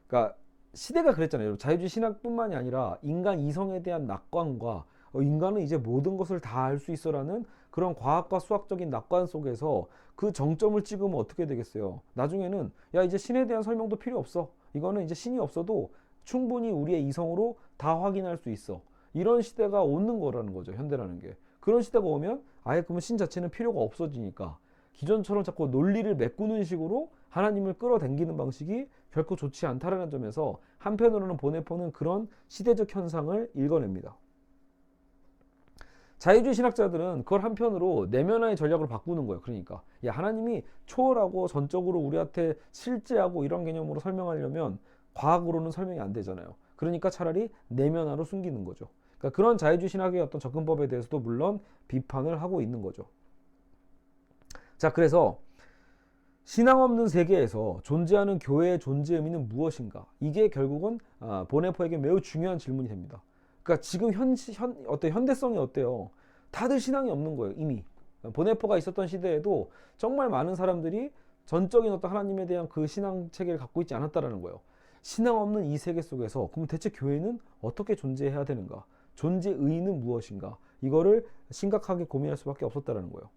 그러니까 시대가 그랬잖아요. 자유주의 신학뿐만이 아니라 인간 이성에 대한 낙관과 인간은 이제 모든 것을 다 알 수 있어라는 그런 과학과 수학적인 낙관 속에서 그 정점을 찍으면 어떻게 되겠어요? 나중에는 야 이제 신에 대한 설명도 필요 없어. 이거는 이제 신이 없어도 충분히 우리의 이성으로 다 확인할 수 있어. 이런 시대가 오는 거라는 거죠. 현대라는 게. 그런 시대가 오면 아예 그러면 신 자체는 필요가 없어지니까 기존처럼 자꾸 논리를 메꾸는 식으로 하나님을 끌어당기는 방식이 결코 좋지 않다라는 점에서 한편으로는 보네포는 그런 시대적 현상을 읽어냅니다. 자유주의 신학자들은 그걸 한편으로 내면화의 전략으로 바꾸는 거예요. 그러니까 하나님이 초월하고 전적으로 우리한테 실제하고 이런 개념으로 설명하려면 과학으로는 설명이 안 되잖아요. 그러니까 차라리 내면화로 숨기는 거죠. 그러니까 그런 자유주의 신학의 어떤 접근법에 대해서도 물론 비판을 하고 있는 거죠. 자, 그래서 신앙 없는 세계에서 존재하는 교회의 존재 의미는 무엇인가? 이게 결국은 보네포에게 매우 중요한 질문이 됩니다. 그러니까 지금 현대성이 어때요? 다들 신앙이 없는 거예요, 이미. 보네포가 있었던 시대에도 정말 많은 사람들이 전적인 어떤 하나님에 대한 그 신앙 체계를 갖고 있지 않았다라는 거예요. 신앙 없는 이 세계 속에서 그럼 대체 교회는 어떻게 존재해야 되는가? 존재 의의는 무엇인가? 이거를 심각하게 고민할 수밖에 없었다라는 거예요.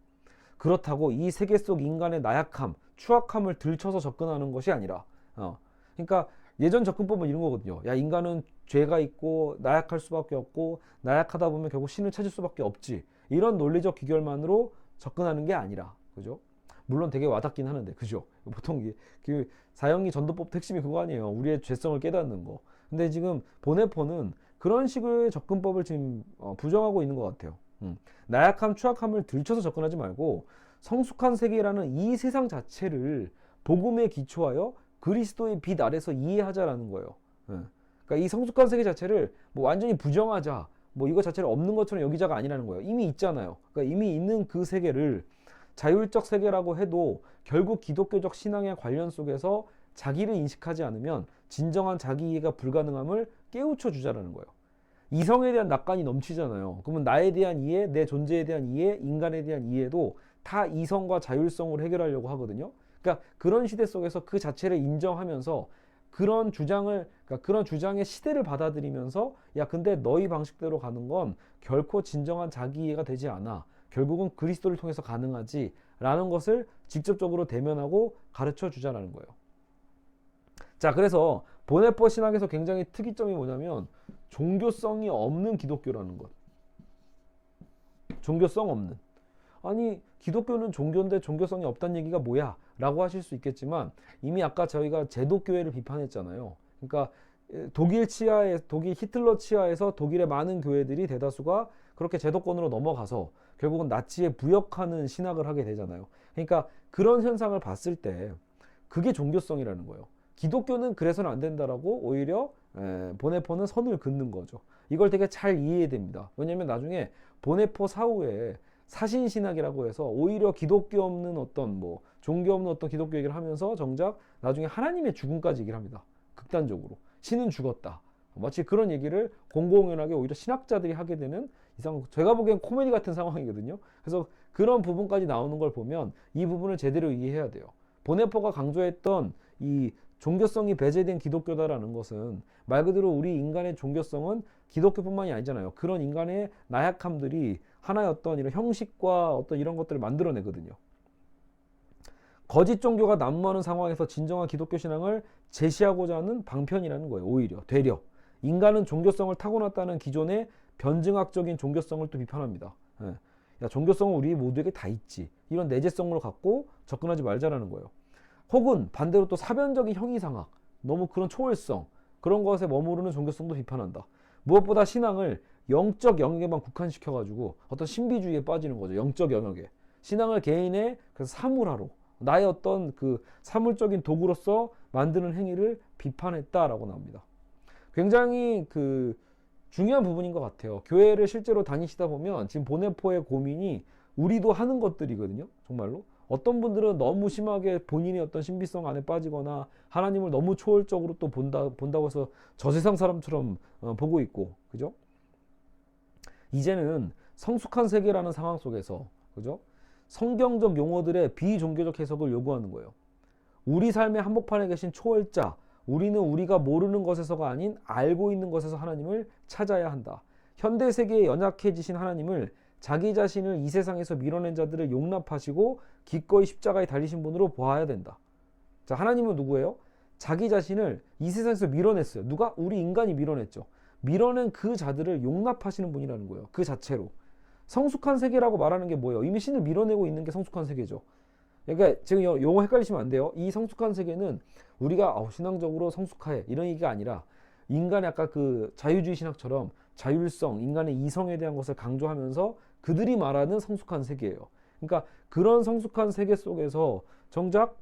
그렇다고 이 세계 속 인간의 나약함, 추악함을 들춰서 접근하는 것이 아니라 그러니까 예전 접근법은 이런 거거든요. 야, 인간은 죄가 있고 나약할 수밖에 없고 나약하다 보면 결국 신을 찾을 수밖에 없지. 이런 논리적 귀결만으로 접근하는 게 아니라, 그죠? 물론 되게 와닿긴 하는데, 그죠? 보통 그 사형리 전도법 핵심이 그거 아니에요. 우리의 죄성을 깨닫는 거. 근데 지금 보네포는 그런 식의 접근법을 지금 부정하고 있는 것 같아요. 나약함, 추악함을 들춰서 접근하지 말고 성숙한 세계라는 이 세상 자체를 복음에 기초하여 그리스도의 빛 아래서 이해하자라는 거예요. 그러니까 이 성숙한 세계 자체를 뭐 완전히 부정하자, 뭐 이거 자체를 없는 것처럼 여기자가 아니라는 거예요. 이미 있잖아요. 그러니까 이미 있는 그 세계를 자율적 세계라고 해도 결국 기독교적 신앙의 관련 속에서 자기를 인식하지 않으면 진정한 자기 이해가 불가능함을 깨우쳐 주자라는 거예요. 이성에 대한 낙관이 넘치잖아요. 그러면 나에 대한 이해, 내 존재에 대한 이해, 인간에 대한 이해도 다 이성과 자율성으로 해결하려고 하거든요. 그러니까 그런 시대 속에서 그 자체를 인정하면서 그런 주장을, 그러니까 그런 주장의 시대를 받아들이면서 야, 근데 너희 방식대로 가는 건 결코 진정한 자기 이해가 되지 않아. 결국은 그리스도를 통해서 가능하지 라는 것을 직접적으로 대면하고 가르쳐 주자라는 거예요. 자, 그래서 보네포 신학에서 굉장히 특이점이 뭐냐면 종교성이 없는 기독교라는 것. 종교성 없는. 아니, 기독교는 종교인데 종교성이 없다는 얘기가 뭐야? 라고 하실 수 있겠지만 이미 아까 저희가 제독교회를 비판했잖아요. 그러니까 독일 히틀러 치하에서 독일의 많은 교회들이 대다수가 그렇게 제도권으로 넘어가서 결국은 나치에 부역하는 신학을 하게 되잖아요. 그러니까 그런 현상을 봤을 때 그게 종교성이라는 거예요. 기독교는 그래서는 안 된다라고 오히려 보네포는 선을 긋는 거죠. 이걸 되게 잘 이해해야 됩니다. 왜냐하면 나중에 보네포 사후에 사신신학이라고 해서 오히려 기독교 없는 어떤 뭐 종교 없는 어떤 기독교 얘기를 하면서 정작 나중에 하나님의 죽음까지 얘기를 합니다. 극단적으로 신은 죽었다. 마치 그런 얘기를 공공연하게 오히려 신학자들이 하게 되는 이상, 제가 보기엔 코미디 같은 상황이거든요. 그래서 그런 부분까지 나오는 걸 보면 이 부분을 제대로 이해해야 돼요. 보네포가 강조했던 이 종교성이 배제된 기독교다라는 것은 말 그대로 우리 인간의 종교성은 기독교뿐만이 아니잖아요. 그런 인간의 나약함들이 하나의 어떤 이런 형식과 어떤 이런 것들을 만들어내거든요. 거짓 종교가 난무하는 상황에서 진정한 기독교 신앙을 제시하고자 하는 방편이라는 거예요. 오히려 되려 인간은 종교성을 타고났다는 기존의 변증학적인 종교성을 또 비판합니다. 야, 종교성은 우리 모두에게 다 있지. 이런 내재성으로 갖고 접근하지 말자라는 거예요. 혹은 반대로 또 사변적인 형이상학, 너무 그런 초월성, 그런 것에 머무르는 종교성도 비판한다. 무엇보다 신앙을 영적 영역에만 국한시켜가지고 어떤 신비주의에 빠지는 거죠. 영적 영역에. 신앙을 개인의 그래서 사물화로, 나의 어떤 그 사물적인 도구로서 만드는 행위를 비판했다라고 나옵니다. 굉장히 그 중요한 부분인 것 같아요. 교회를 실제로 다니시다 보면 지금 보네포의 고민이 우리도 하는 것들이거든요. 정말로. 어떤 분들은 너무 심하게 본인의 어떤 신비성 안에 빠지거나 하나님을 너무 초월적으로 또 본다고 해서 저세상 사람처럼 보고 있고, 그죠? 이제는 성숙한 세계라는 상황 속에서, 그죠? 성경적 용어들의 비종교적 해석을 요구하는 거예요. 우리 삶의 한복판에 계신 초월자, 우리는 우리가 모르는 것에서가 아닌 알고 있는 것에서 하나님을 찾아야 한다. 현대 세계에 연약해지신 하나님을 자기 자신을 이 세상에서 밀어낸 자들을 용납하시고 기꺼이 십자가에 달리신 분으로 보아야 된다. 자, 하나님은 누구예요? 자기 자신을 이 세상에서 밀어냈어요. 누가? 우리 인간이 밀어냈죠. 밀어낸 그 자들을 용납하시는 분이라는 거예요. 그 자체로. 성숙한 세계라고 말하는 게 뭐예요? 이미 신을 밀어내고 있는 게 성숙한 세계죠. 그러니까 지금 용어 헷갈리시면 안 돼요. 이 성숙한 세계는 우리가 신앙적으로 성숙해 이런 얘기가 아니라 인간의 아까 그 자유주의 신학처럼 자율성, 인간의 이성에 대한 것을 강조하면서 그들이 말하는 성숙한 세계예요. 그러니까 그런 성숙한 세계 속에서 정작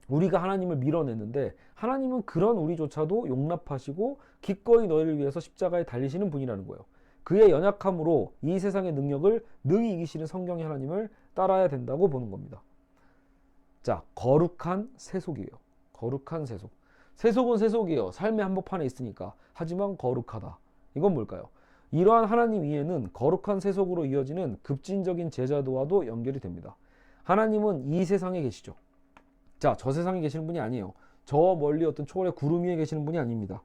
우리가 하나님을 밀어냈는데 하나님은 그런 우리조차도 용납하시고 기꺼이 너희를 위해서 십자가에 달리시는 분이라는 거예요. 그의 연약함으로 이 세상의 능력을 능히 이기시는 성경의 하나님을 따라야 된다고 보는 겁니다. 자, 거룩한 세속이에요. 거룩한 세속. 세속은 세속이에요. 삶의 한복판에 있으니까. 하지만 거룩하다. 이건 뭘까요? 이러한 하나님 이해는 거룩한 세속으로 이어지는 급진적인 제자도와도 연결이 됩니다. 하나님은 이 세상에 계시죠. 자, 저 세상에 계시는 분이 아니에요. 저 멀리 어떤 초월의 구름 위에 계시는 분이 아닙니다.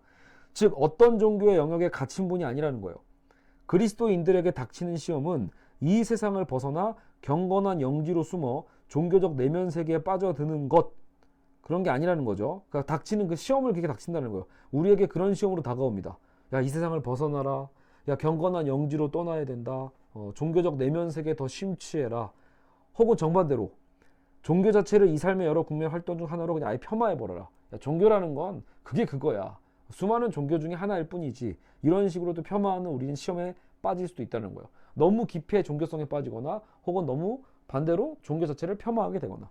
즉 어떤 종교의 영역에 갇힌 분이 아니라는 거예요. 그리스도인들에게 닥치는 시험은 이 세상을 벗어나 경건한 영지로 숨어 종교적 내면 세계에 빠져드는 것, 그런 게 아니라는 거죠. 그러니까 닥치는 그 시험을 그렇게 닥친다는 거예요. 우리에게 그런 시험으로 다가옵니다. 야, 이 세상을 벗어나라. 야, 경건한 영지로 떠나야 된다. 종교적 내면 세계에 더 심취해라. 혹은 정반대로 종교 자체를 이 삶의 여러 국면 활동 중 하나로 그냥 아예 폄하해버려라. 야, 종교라는 건 그게 그거야. 수많은 종교 중에 하나일 뿐이지. 이런 식으로도 폄하하는 우리는 시험에 빠질 수도 있다는 거예요. 너무 깊이 종교성에 빠지거나 혹은 너무 반대로 종교 자체를 폄하하게 되거나.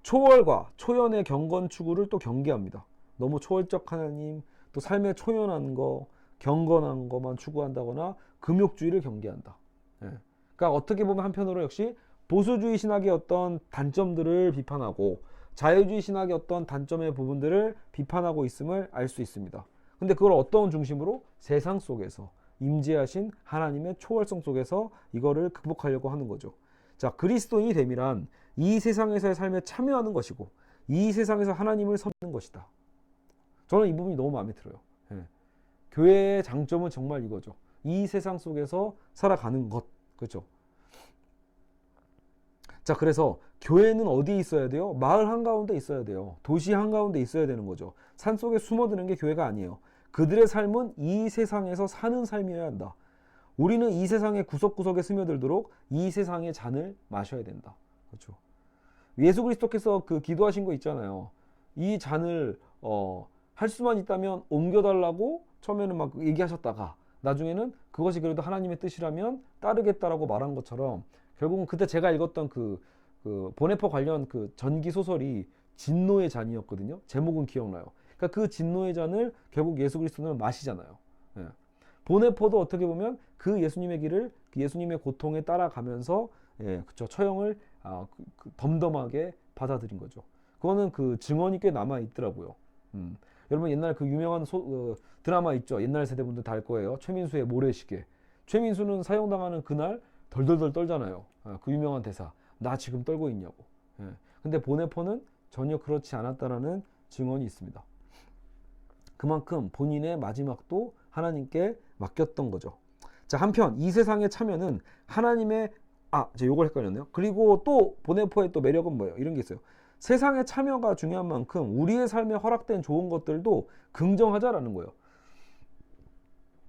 초월과 초연의 경건 추구를 또 경계합니다. 너무 초월적 하나님, 또 삶에 초연한 거, 경건한 것만 추구한다거나 금욕주의를 경계한다. 예. 그러니까 어떻게 보면 한편으로 역시 보수주의 신학의 어떤 단점들을 비판하고 자유주의 신학의 어떤 단점의 부분들을 비판하고 있음을 알 수 있습니다. 근데 그걸 어떤 중심으로? 세상 속에서 임재하신 하나님의 초월성 속에서 이거를 극복하려고 하는 거죠. 자, 그리스도인이 됨이란 이 세상에서의 삶에 참여하는 것이고 이 세상에서 하나님을 섬기는 것이다. 저는 이 부분이 너무 마음에 들어요. 예. 교회의 장점은 정말 이거죠. 이 세상 속에서 살아가는 것. 그렇죠? 자, 그래서 교회는 어디에 있어야 돼요? 마을 한가운데 있어야 돼요. 도시 한가운데 있어야 되는 거죠. 산속에 숨어드는 게 교회가 아니에요. 그들의 삶은 이 세상에서 사는 삶이어야 한다. 우리는 이 세상의 구석구석에 스며들도록 이 세상의 잔을 마셔야 된다. 그렇죠? 예수 그리스도께서 그 기도하신 거 있잖아요. 이 잔을 할 수만 있다면 옮겨달라고 처음에는 막 얘기하셨다가 나중에는 그것이 그래도 하나님의 뜻이라면 따르겠다라고 말한 것처럼 결국은 그때 제가 읽었던 그 보네포 관련 그 전기 소설이 진노의 잔이었거든요. 제목은 기억나요. 그러니까 그 진노의 잔을 결국 예수 그리스도는 마시잖아요. 예. 보네포도 어떻게 보면 그 예수님의 길을 그 예수님의 고통에 따라가면서 예, 그쵸, 처형을 덤덤하게 받아들인 거죠. 그거는 그 증언이 꽤 남아 있더라고요. 여러분 옛날 그 유명한 드라마 있죠. 옛날 세대분들 다 알 거예요. 최민수의 모래시계. 최민수는 사형당하는 그날 덜덜덜 떨잖아요. 그 유명한 대사. 나 지금 떨고 있냐고. 예. 근데 보네포는 전혀 그렇지 않았다라는 증언이 있습니다. 그만큼 본인의 마지막도 하나님께 맡겼던 거죠. 자, 한편 이 세상의 참여는 하나님의 제가 요걸 헷갈렸네요. 그리고 또 보네포의 또 매력은 뭐예요? 이런 게 있어요. 세상의 참여가 중요한 만큼 우리의 삶에 허락된 좋은 것들도 긍정하자라는 거예요.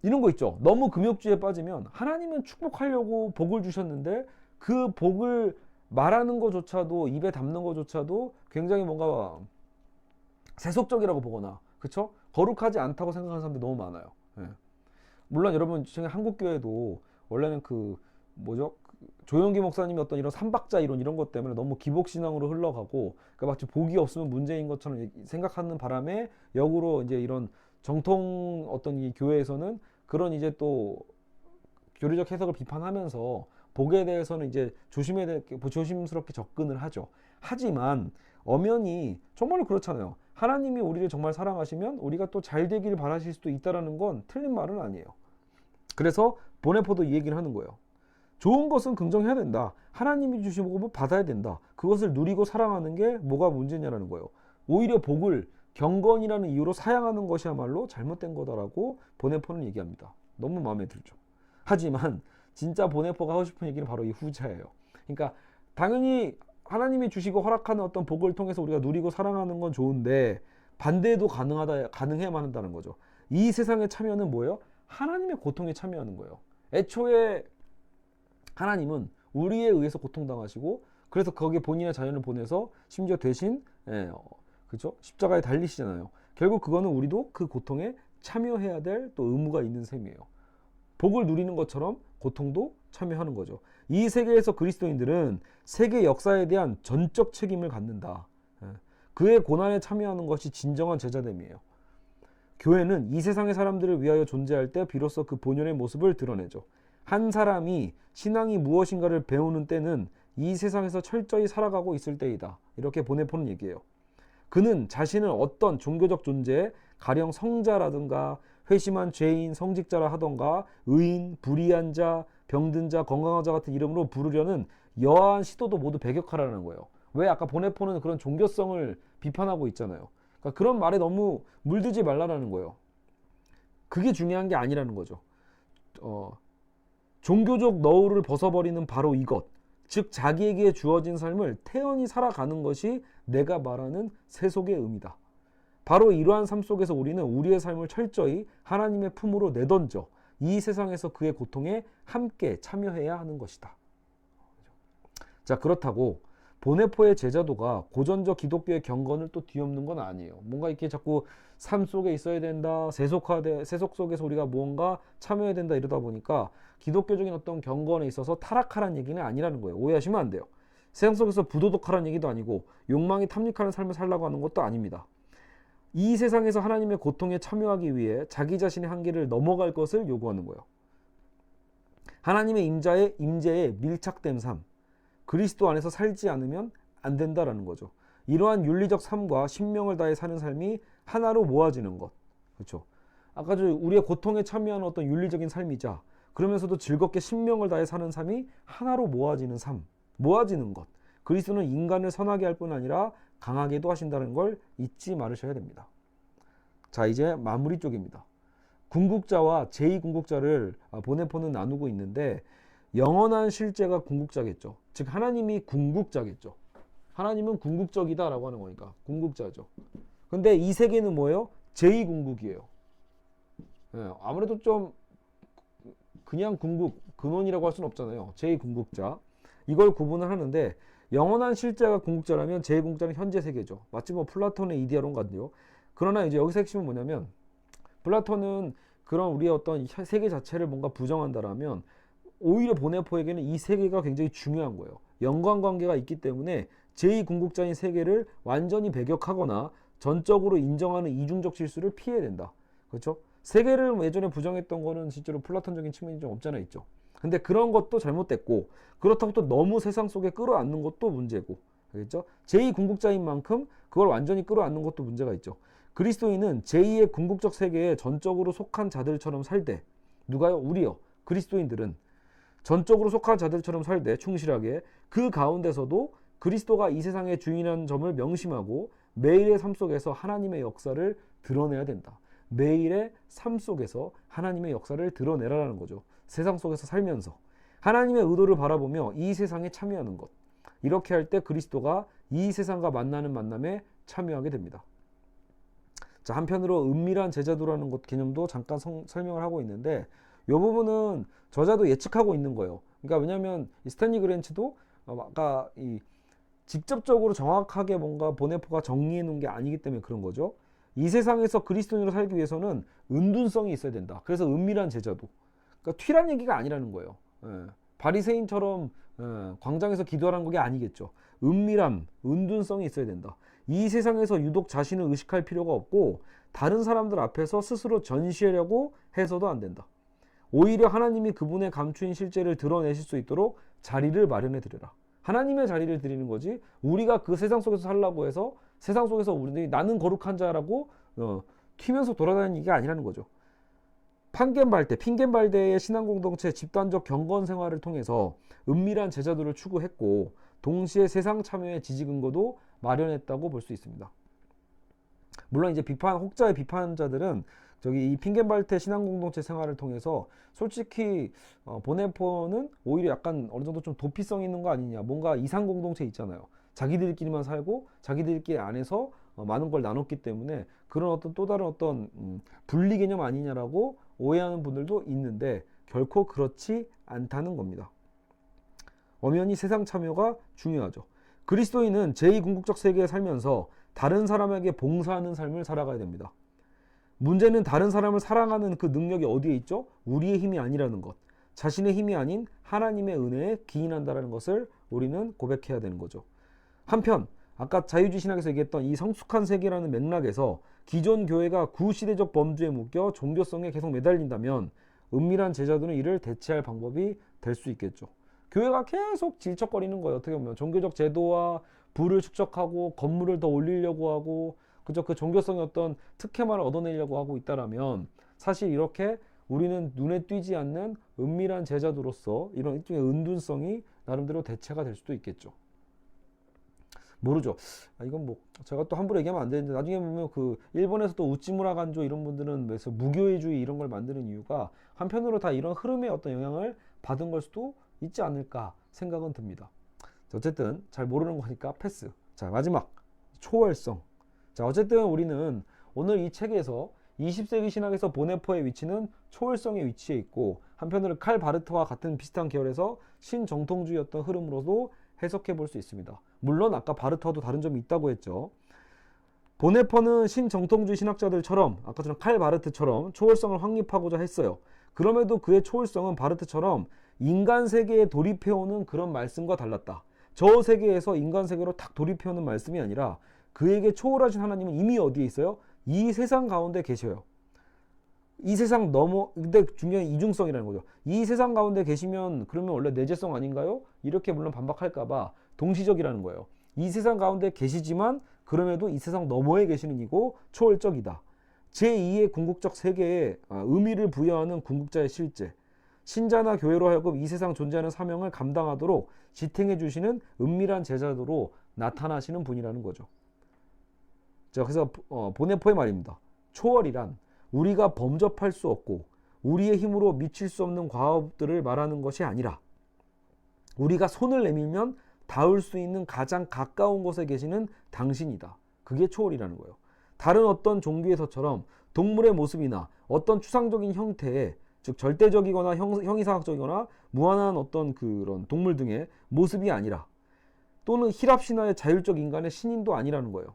이런 거 있죠. 너무 금욕주의에 빠지면 하나님은 축복하려고 복을 주셨는데 그 복을 말하는 것조차도 입에 담는 것조차도 굉장히 뭔가 세속적이라고 보거나 그렇죠? 거룩하지 않다고 생각하는 사람들이 너무 많아요. 예. 물론 여러분 지금 한국 교회도 원래는 그 뭐죠? 조영기 목사님이 어떤 이런 삼박자 이론 이런 것 때문에 너무 기복신앙으로 흘러가고 그러니까 마치 복이 없으면 문제인 것처럼 생각하는 바람에 역으로 이제 이런 정통 어떤 이 교회에서는 그런 이제 또 교리적 해석을 비판하면서 복에 대해서는 이제 조심스럽게 접근을 하죠. 하지만 엄연히 정말로 그렇잖아요. 하나님이 우리를 정말 사랑하시면 우리가 또 잘 되길 바라실 수도 있다라는 건 틀린 말은 아니에요. 그래서 보네포도 이 얘기를 하는 거예요. 좋은 것은 긍정해야 된다. 하나님이 주신 복을 받아야 된다. 그것을 누리고 사랑하는 게 뭐가 문제냐라는 거예요. 오히려 복을 경건이라는 이유로 사양하는 것이야말로 잘못된 거다라고 보네포는 얘기합니다. 너무 마음에 들죠. 하지만 진짜 보네포가 하고 싶은 얘기는 바로 이 후자예요. 그러니까 당연히 하나님이 주시고 허락하는 어떤 복을 통해서 우리가 누리고 사랑하는 건 좋은데 반대도 가능해야만 한다는 거죠. 이 세상의 참여는 뭐예요? 하나님의 고통에 참여하는 거예요. 애초에 하나님은 우리에 의해서 고통당하시고 그래서 거기에 본인의 자녀를 보내서 심지어 대신 그렇죠? 십자가에 달리시잖아요. 결국 그거는 우리도 그 고통에 참여해야 될 또 의무가 있는 셈이에요. 복을 누리는 것처럼 고통도 참여하는 거죠. 이 세계에서 그리스도인들은 세계 역사에 대한 전적 책임을 갖는다. 그의 고난에 참여하는 것이 진정한 제자됨이에요. 교회는 이 세상의 사람들을 위하여 존재할 때 비로소 그 본연의 모습을 드러내죠. 한 사람이 신앙이 무엇인가를 배우는 때는 이 세상에서 철저히 살아가고 있을 때이다. 이렇게 보네포는 얘기해요. 그는 자신을 어떤 종교적 존재, 가령 성자라든가 회심한 죄인, 성직자라 하던가 의인, 불의한 자, 병든 자, 건강한 자 같은 이름으로 부르려는 여하한 시도도 모두 배격하라는 거예요. 왜 아까 보네포는 그런 종교성을 비판하고 있잖아요. 그러니까 그런 말에 너무 물들지 말라는 거예요. 그게 중요한 게 아니라는 거죠. 종교적 너울을 벗어버리는 바로 이것. 즉 자기에게 주어진 삶을 태연히 살아가는 것이 내가 말하는 세속의 의미다. 바로 이러한 삶 속에서 우리는 우리의 삶을 철저히 하나님의 품으로 내던져 이 세상에서 그의 고통에 함께 참여해야 하는 것이다. 자, 그렇다고 보네포의 제자도가 고전적 기독교의 경건을 또 뒤엎는 건 아니에요. 뭔가 이렇게 자꾸 삶 속에 있어야 된다, 세속 속에서 우리가 무언가 참여해야 된다 이러다 보니까 기독교적인 어떤 경건에 있어서 타락하라는 얘기는 아니라는 거예요. 오해하시면 안 돼요. 세상 속에서 부도덕하라는 얘기도 아니고 욕망이 탐닉하는 삶을 살라고 하는 것도 아닙니다. 이 세상에서 하나님의 고통에 참여하기 위해 자기 자신의 한계를 넘어갈 것을 요구하는 거예요. 하나님의 임재에 밀착된 삶, 그리스도 안에서 살지 않으면 안 된다라는 거죠. 이러한 윤리적 삶과 신명을 다해 사는 삶이 하나로 모아지는 것. 그렇죠. 아까 우리의 고통에 참여하는 어떤 윤리적인 삶이자 그러면서도 즐겁게 신명을 다해 사는 삶이 하나로 모아지는 삶, 모아지는 것. 그리스도는 인간을 선하게 할 뿐 아니라 강하게도 하신다는 걸 잊지 말으셔야 됩니다. 자, 이제 마무리 쪽입니다. 궁극자와 제2궁극자를 보네포는 나누고 있는데 영원한 실제가 궁극자겠죠. 즉 하나님이 궁극자겠죠. 하나님은 궁극적이다 라고 하는 거니까 궁극자죠. 근데 이 세계는 뭐예요? 제2궁극이에요. 예, 아무래도 좀 그냥 궁극, 근원이라고 할 수는 없잖아요. 제2궁극자. 이걸 구분을 하는데 영원한 실제가 궁극자라면 제2궁극자는 현재 세계죠. 마치 뭐 플라톤의 이데아론 같네요. 그러나 이제 여기서 핵심은 뭐냐면 플라톤은 그런 우리의 어떤 세계 자체를 뭔가 부정한다라면 오히려 보네포에게는 이 세계가 굉장히 중요한 거예요. 연관관계가 있기 때문에 제2궁극자인 세계를 완전히 배격하거나 전적으로 인정하는 이중적 실수를 피해야 된다. 그렇죠? 세계를 예전에 부정했던 거는 실제로 플라톤적인 측면이 좀 없잖아 있죠. 근데 그런 것도 잘못됐고 그렇다고 또 너무 세상 속에 끌어안는 것도 문제고 알겠죠? 제2궁극자인 만큼 그걸 완전히 끌어안는 것도 문제가 있죠. 그리스도인은 제2의 궁극적 세계에 전적으로 속한 자들처럼 살되 누가요? 우리요. 그리스도인들은 전적으로 속한 자들처럼 살되 충실하게 그 가운데서도 그리스도가 이 세상의 주인이라는 점을 명심하고 매일의 삶 속에서 하나님의 역사를 드러내야 된다. 매일의 삶 속에서 하나님의 역사를 드러내라는 거죠. 세상 속에서 살면서 하나님의 의도를 바라보며 이 세상에 참여하는 것. 이렇게 할 때 그리스도가 이 세상과 만나는 만남에 참여하게 됩니다. 자, 한편으로 은밀한 제자도라는 것 개념도 잠깐 설명을 하고 있는데 이 부분은 저자도 예측하고 있는 거예요. 그러니까 왜냐하면 스탠리 그랜츠도 아까 직접적으로 정확하게 뭔가 보네포가 정리해 놓은 게 아니기 때문에 그런 거죠. 이 세상에서 그리스도인으로 살기 위해서는 은둔성이 있어야 된다. 그래서 은밀한 제자도. 그러니까 튀란 얘기가 아니라는 거예요. 바리새인처럼 광장에서 기도하라는 게 아니겠죠. 은밀함, 은둔성이 있어야 된다. 이 세상에서 유독 자신을 의식할 필요가 없고 다른 사람들 앞에서 스스로 전시하려고 해서도 안 된다. 오히려 하나님이 그분의 감추인 실제를 드러내실 수 있도록 자리를 마련해 드려라. 하나님의 자리를 드리는 거지 우리가 그 세상 속에서 살라고 해서 세상 속에서 우리들이 나는 거룩한 자라고 튀면서 돌아다니는 얘기가 아니라는 거죠. 핀겐발대의 신앙공동체 집단적 경건 생활을 통해서 은밀한 제자들을 추구했고 동시에 세상 참여의 지지 근거도 마련했다고 볼 수 있습니다. 물론 이제 혹자의 비판자들은 이 핀겐발테 신앙공동체 생활을 통해서 솔직히 보네포는 오히려 약간 어느 정도 좀 도피성 있는 거 아니냐, 뭔가 이상 공동체 있잖아요. 자기들끼리만 살고 자기들끼리 안에서 많은 걸 나눴기 때문에 그런 어떤 또 다른 어떤 분리 개념 아니냐라고 오해하는 분들도 있는데 결코 그렇지 않다는 겁니다. 엄연히 세상 참여가 중요하죠. 그리스도인은 제2궁극적 세계에 살면서 다른 사람에게 봉사하는 삶을 살아가야 됩니다. 문제는 다른 사람을 사랑하는 그 능력이 어디에 있죠? 우리의 힘이 아니라는 것. 자신의 힘이 아닌 하나님의 은혜에 기인한다는 것을 우리는 고백해야 되는 거죠. 한편 아까 자유주의 신학에서 얘기했던 이 성숙한 세계라는 맥락에서 기존 교회가 구시대적 범주에 묶여 종교성에 계속 매달린다면 은밀한 제자들은 이를 대체할 방법이 될 수 있겠죠. 교회가 계속 질척거리는 거예요. 어떻게 보면 종교적 제도와 부를 축적하고 건물을 더 올리려고 하고 그저 그 종교성의 어떤 특혜만 얻어내려고 하고 있다라면 사실 이렇게 우리는 눈에 띄지 않는 은밀한 제자도로서 이런 일종의 은둔성이 나름대로 대체가 될 수도 있겠죠. 모르죠. 이건 뭐 제가 또 함부로 얘기하면 안 되는데 나중에 보면 그 일본에서 또 우찌무라 간조 이런 분들은 그래서 무교회주의 이런 걸 만드는 이유가 한편으로 다 이런 흐름의 어떤 영향을 받은 걸 수도 있지 않을까 생각은 듭니다. 어쨌든 잘 모르는 거니까 패스. 자, 마지막 초월성. 자, 어쨌든 우리는 오늘 이 책에서 20세기 신학에서 보네포의 위치는 초월성의 위치에 있고, 한편으로 칼 바르트와 같은 비슷한 계열에서 신정통주의 어떤 흐름으로도 해석해 볼 수 있습니다. 물론 아까 바르트와도 다른 점이 있다고 했죠. 보네포는 신정통주의 신학자들처럼 아까처럼 칼 바르트처럼 초월성을 확립하고자 했어요. 그럼에도 그의 초월성은 바르트처럼 인간 세계에 돌입해오는 그런 말씀과 달랐다. 저 세계에서 인간 세계로 탁 돌입해오는 말씀이 아니라 그에게 초월하신 하나님은 이미 어디에 있어요? 이 세상 가운데 계셔요. 이 세상 넘어, 근데 중요한 이중성이라는 거죠. 이 세상 가운데 계시면 그러면 원래 내재성 아닌가요? 이렇게 물론 반박할까봐 동시적이라는 거예요. 이 세상 가운데 계시지만 그럼에도 이 세상 너머에 계시는 이고 초월적이다. 제2의 궁극적 세계에 의미를 부여하는 궁극자의 실제. 신자나 교회로 하여금 이 세상 존재하는 사명을 감당하도록 지탱해 주시는 은밀한 제자도로 나타나시는 분이라는 거죠. 자, 그래서 보네포의 말입니다. 초월이란 우리가 범접할 수 없고 우리의 힘으로 미칠 수 없는 과업들을 말하는 것이 아니라 우리가 손을 내밀면 닿을 수 있는 가장 가까운 곳에 계시는 당신이다. 그게 초월이라는 거예요. 다른 어떤 종교에서처럼 동물의 모습이나 어떤 추상적인 형태의, 즉 절대적이거나 형이상학적이거나 무한한 어떤 그런 동물 등의 모습이 아니라, 또는 히랍 신화의 자율적 인간의 신인도 아니라는 거예요.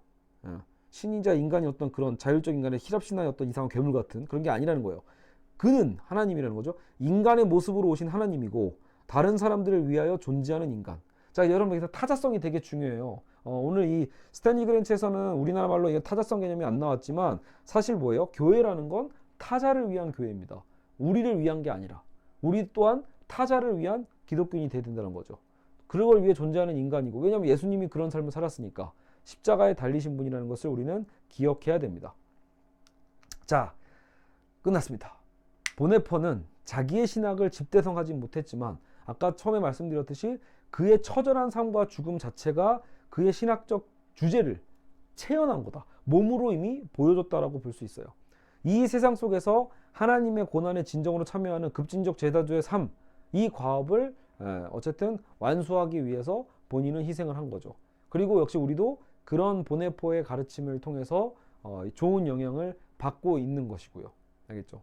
신이자 인간이 어떤 그런 자율적 인간의 히랍 신화의 어떤 이상한 괴물 같은 그런 게 아니라는 거예요. 그는 하나님이라는 거죠. 인간의 모습으로 오신 하나님이고 다른 사람들을 위하여 존재하는 인간. 자, 여러분 여기서 타자성이 되게 중요해요. 오늘 이 스탠리 그랜츠에서는 우리나라 말로 이 타자성 개념이 안 나왔지만 사실 뭐예요? 교회라는 건 타자를 위한 교회입니다. 우리를 위한 게 아니라 우리 또한 타자를 위한 기독교인이 돼야 된다는 거죠. 그걸 위해 존재하는 인간이고, 왜냐하면 예수님이 그런 삶을 살았으니까 십자가에 달리신 분이라는 것을 우리는 기억해야 됩니다. 자, 끝났습니다. 보네포는 자기의 신학을 집대성하지 못했지만 아까 처음에 말씀드렸듯이 그의 처절한 삶과 죽음 자체가 그의 신학적 주제를 체현한 거다. 몸으로 이미 보여줬다라고 볼 수 있어요. 이 세상 속에서 하나님의 고난에 진정으로 참여하는 급진적 제자주의 삶, 이 과업을 어쨌든 완수하기 위해서 본인은 희생을 한 거죠. 그리고 역시 우리도 그런 보네포의 가르침을 통해서 좋은 영향을 받고 있는 것이고요. 알겠죠?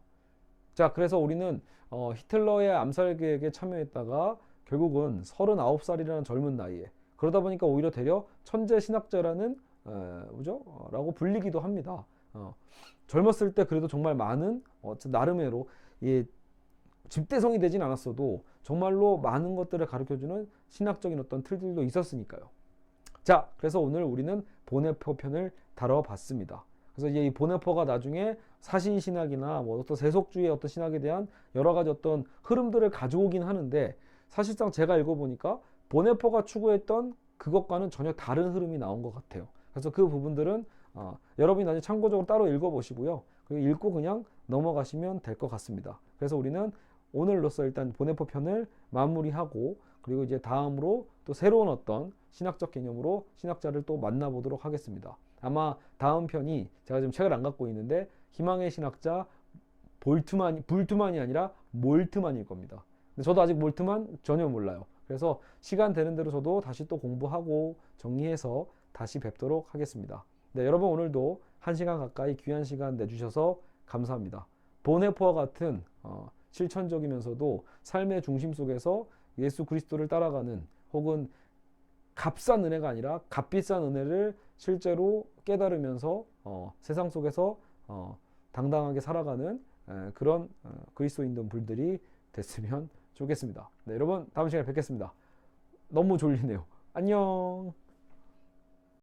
자, 그래서 우리는 히틀러의 암살 계획에 참여했다가 결국은 39살이라는 젊은 나이에, 그러다 보니까 오히려 되려 천재 신학자라는 뭐죠? 라고 불리기도 합니다. 젊었을 때 그래도 정말 많은 나름대로 집대성이 되진 않았어도 정말로 많은 것들을 가르쳐주는 신학적인 어떤 틀들도 있었으니까요. 자, 그래서 오늘 우리는 보네포 편을 다뤄봤습니다. 그래서 이제 이 보네포가 나중에 사신신학이나 뭐 어떤 세속주의의 어떤 신학에 대한 여러 가지 어떤 흐름들을 가져오긴 하는데, 사실상 제가 읽어보니까 보네포가 추구했던 그것과는 전혀 다른 흐름이 나온 것 같아요. 그래서 그 부분들은 여러분이 나중에 참고적으로 따로 읽어보시고요. 그리고 읽고 그냥 넘어가시면 될 것 같습니다. 그래서 우리는 오늘로써 일단 보네포 편을 마무리하고, 그리고 이제 다음으로 또 새로운 어떤 신학적 개념으로 신학자를 또 만나보도록 하겠습니다. 아마 다음 편이 제가 지금 책을 안 갖고 있는데 희망의 신학자 불트만이 아니라 몰트만일 겁니다. 근데 저도 아직 몰트만 전혀 몰라요. 그래서 시간 되는 대로 저도 다시 또 공부하고 정리해서 다시 뵙도록 하겠습니다. 네, 여러분 오늘도 1시간 가까이 귀한 시간 내주셔서 감사합니다. 보네포와 같은 실천적이면서도 삶의 중심 속에서 예수 그리스도를 따라가는, 혹은 값싼 은혜가 아니라 값비싼 은혜를 실제로 깨달으면서 세상 속에서 당당하게 살아가는 그런 그리스도인들 분들이 됐으면 좋겠습니다. 네, 여러분 다음 시간에 뵙겠습니다. 너무 졸리네요. 안녕.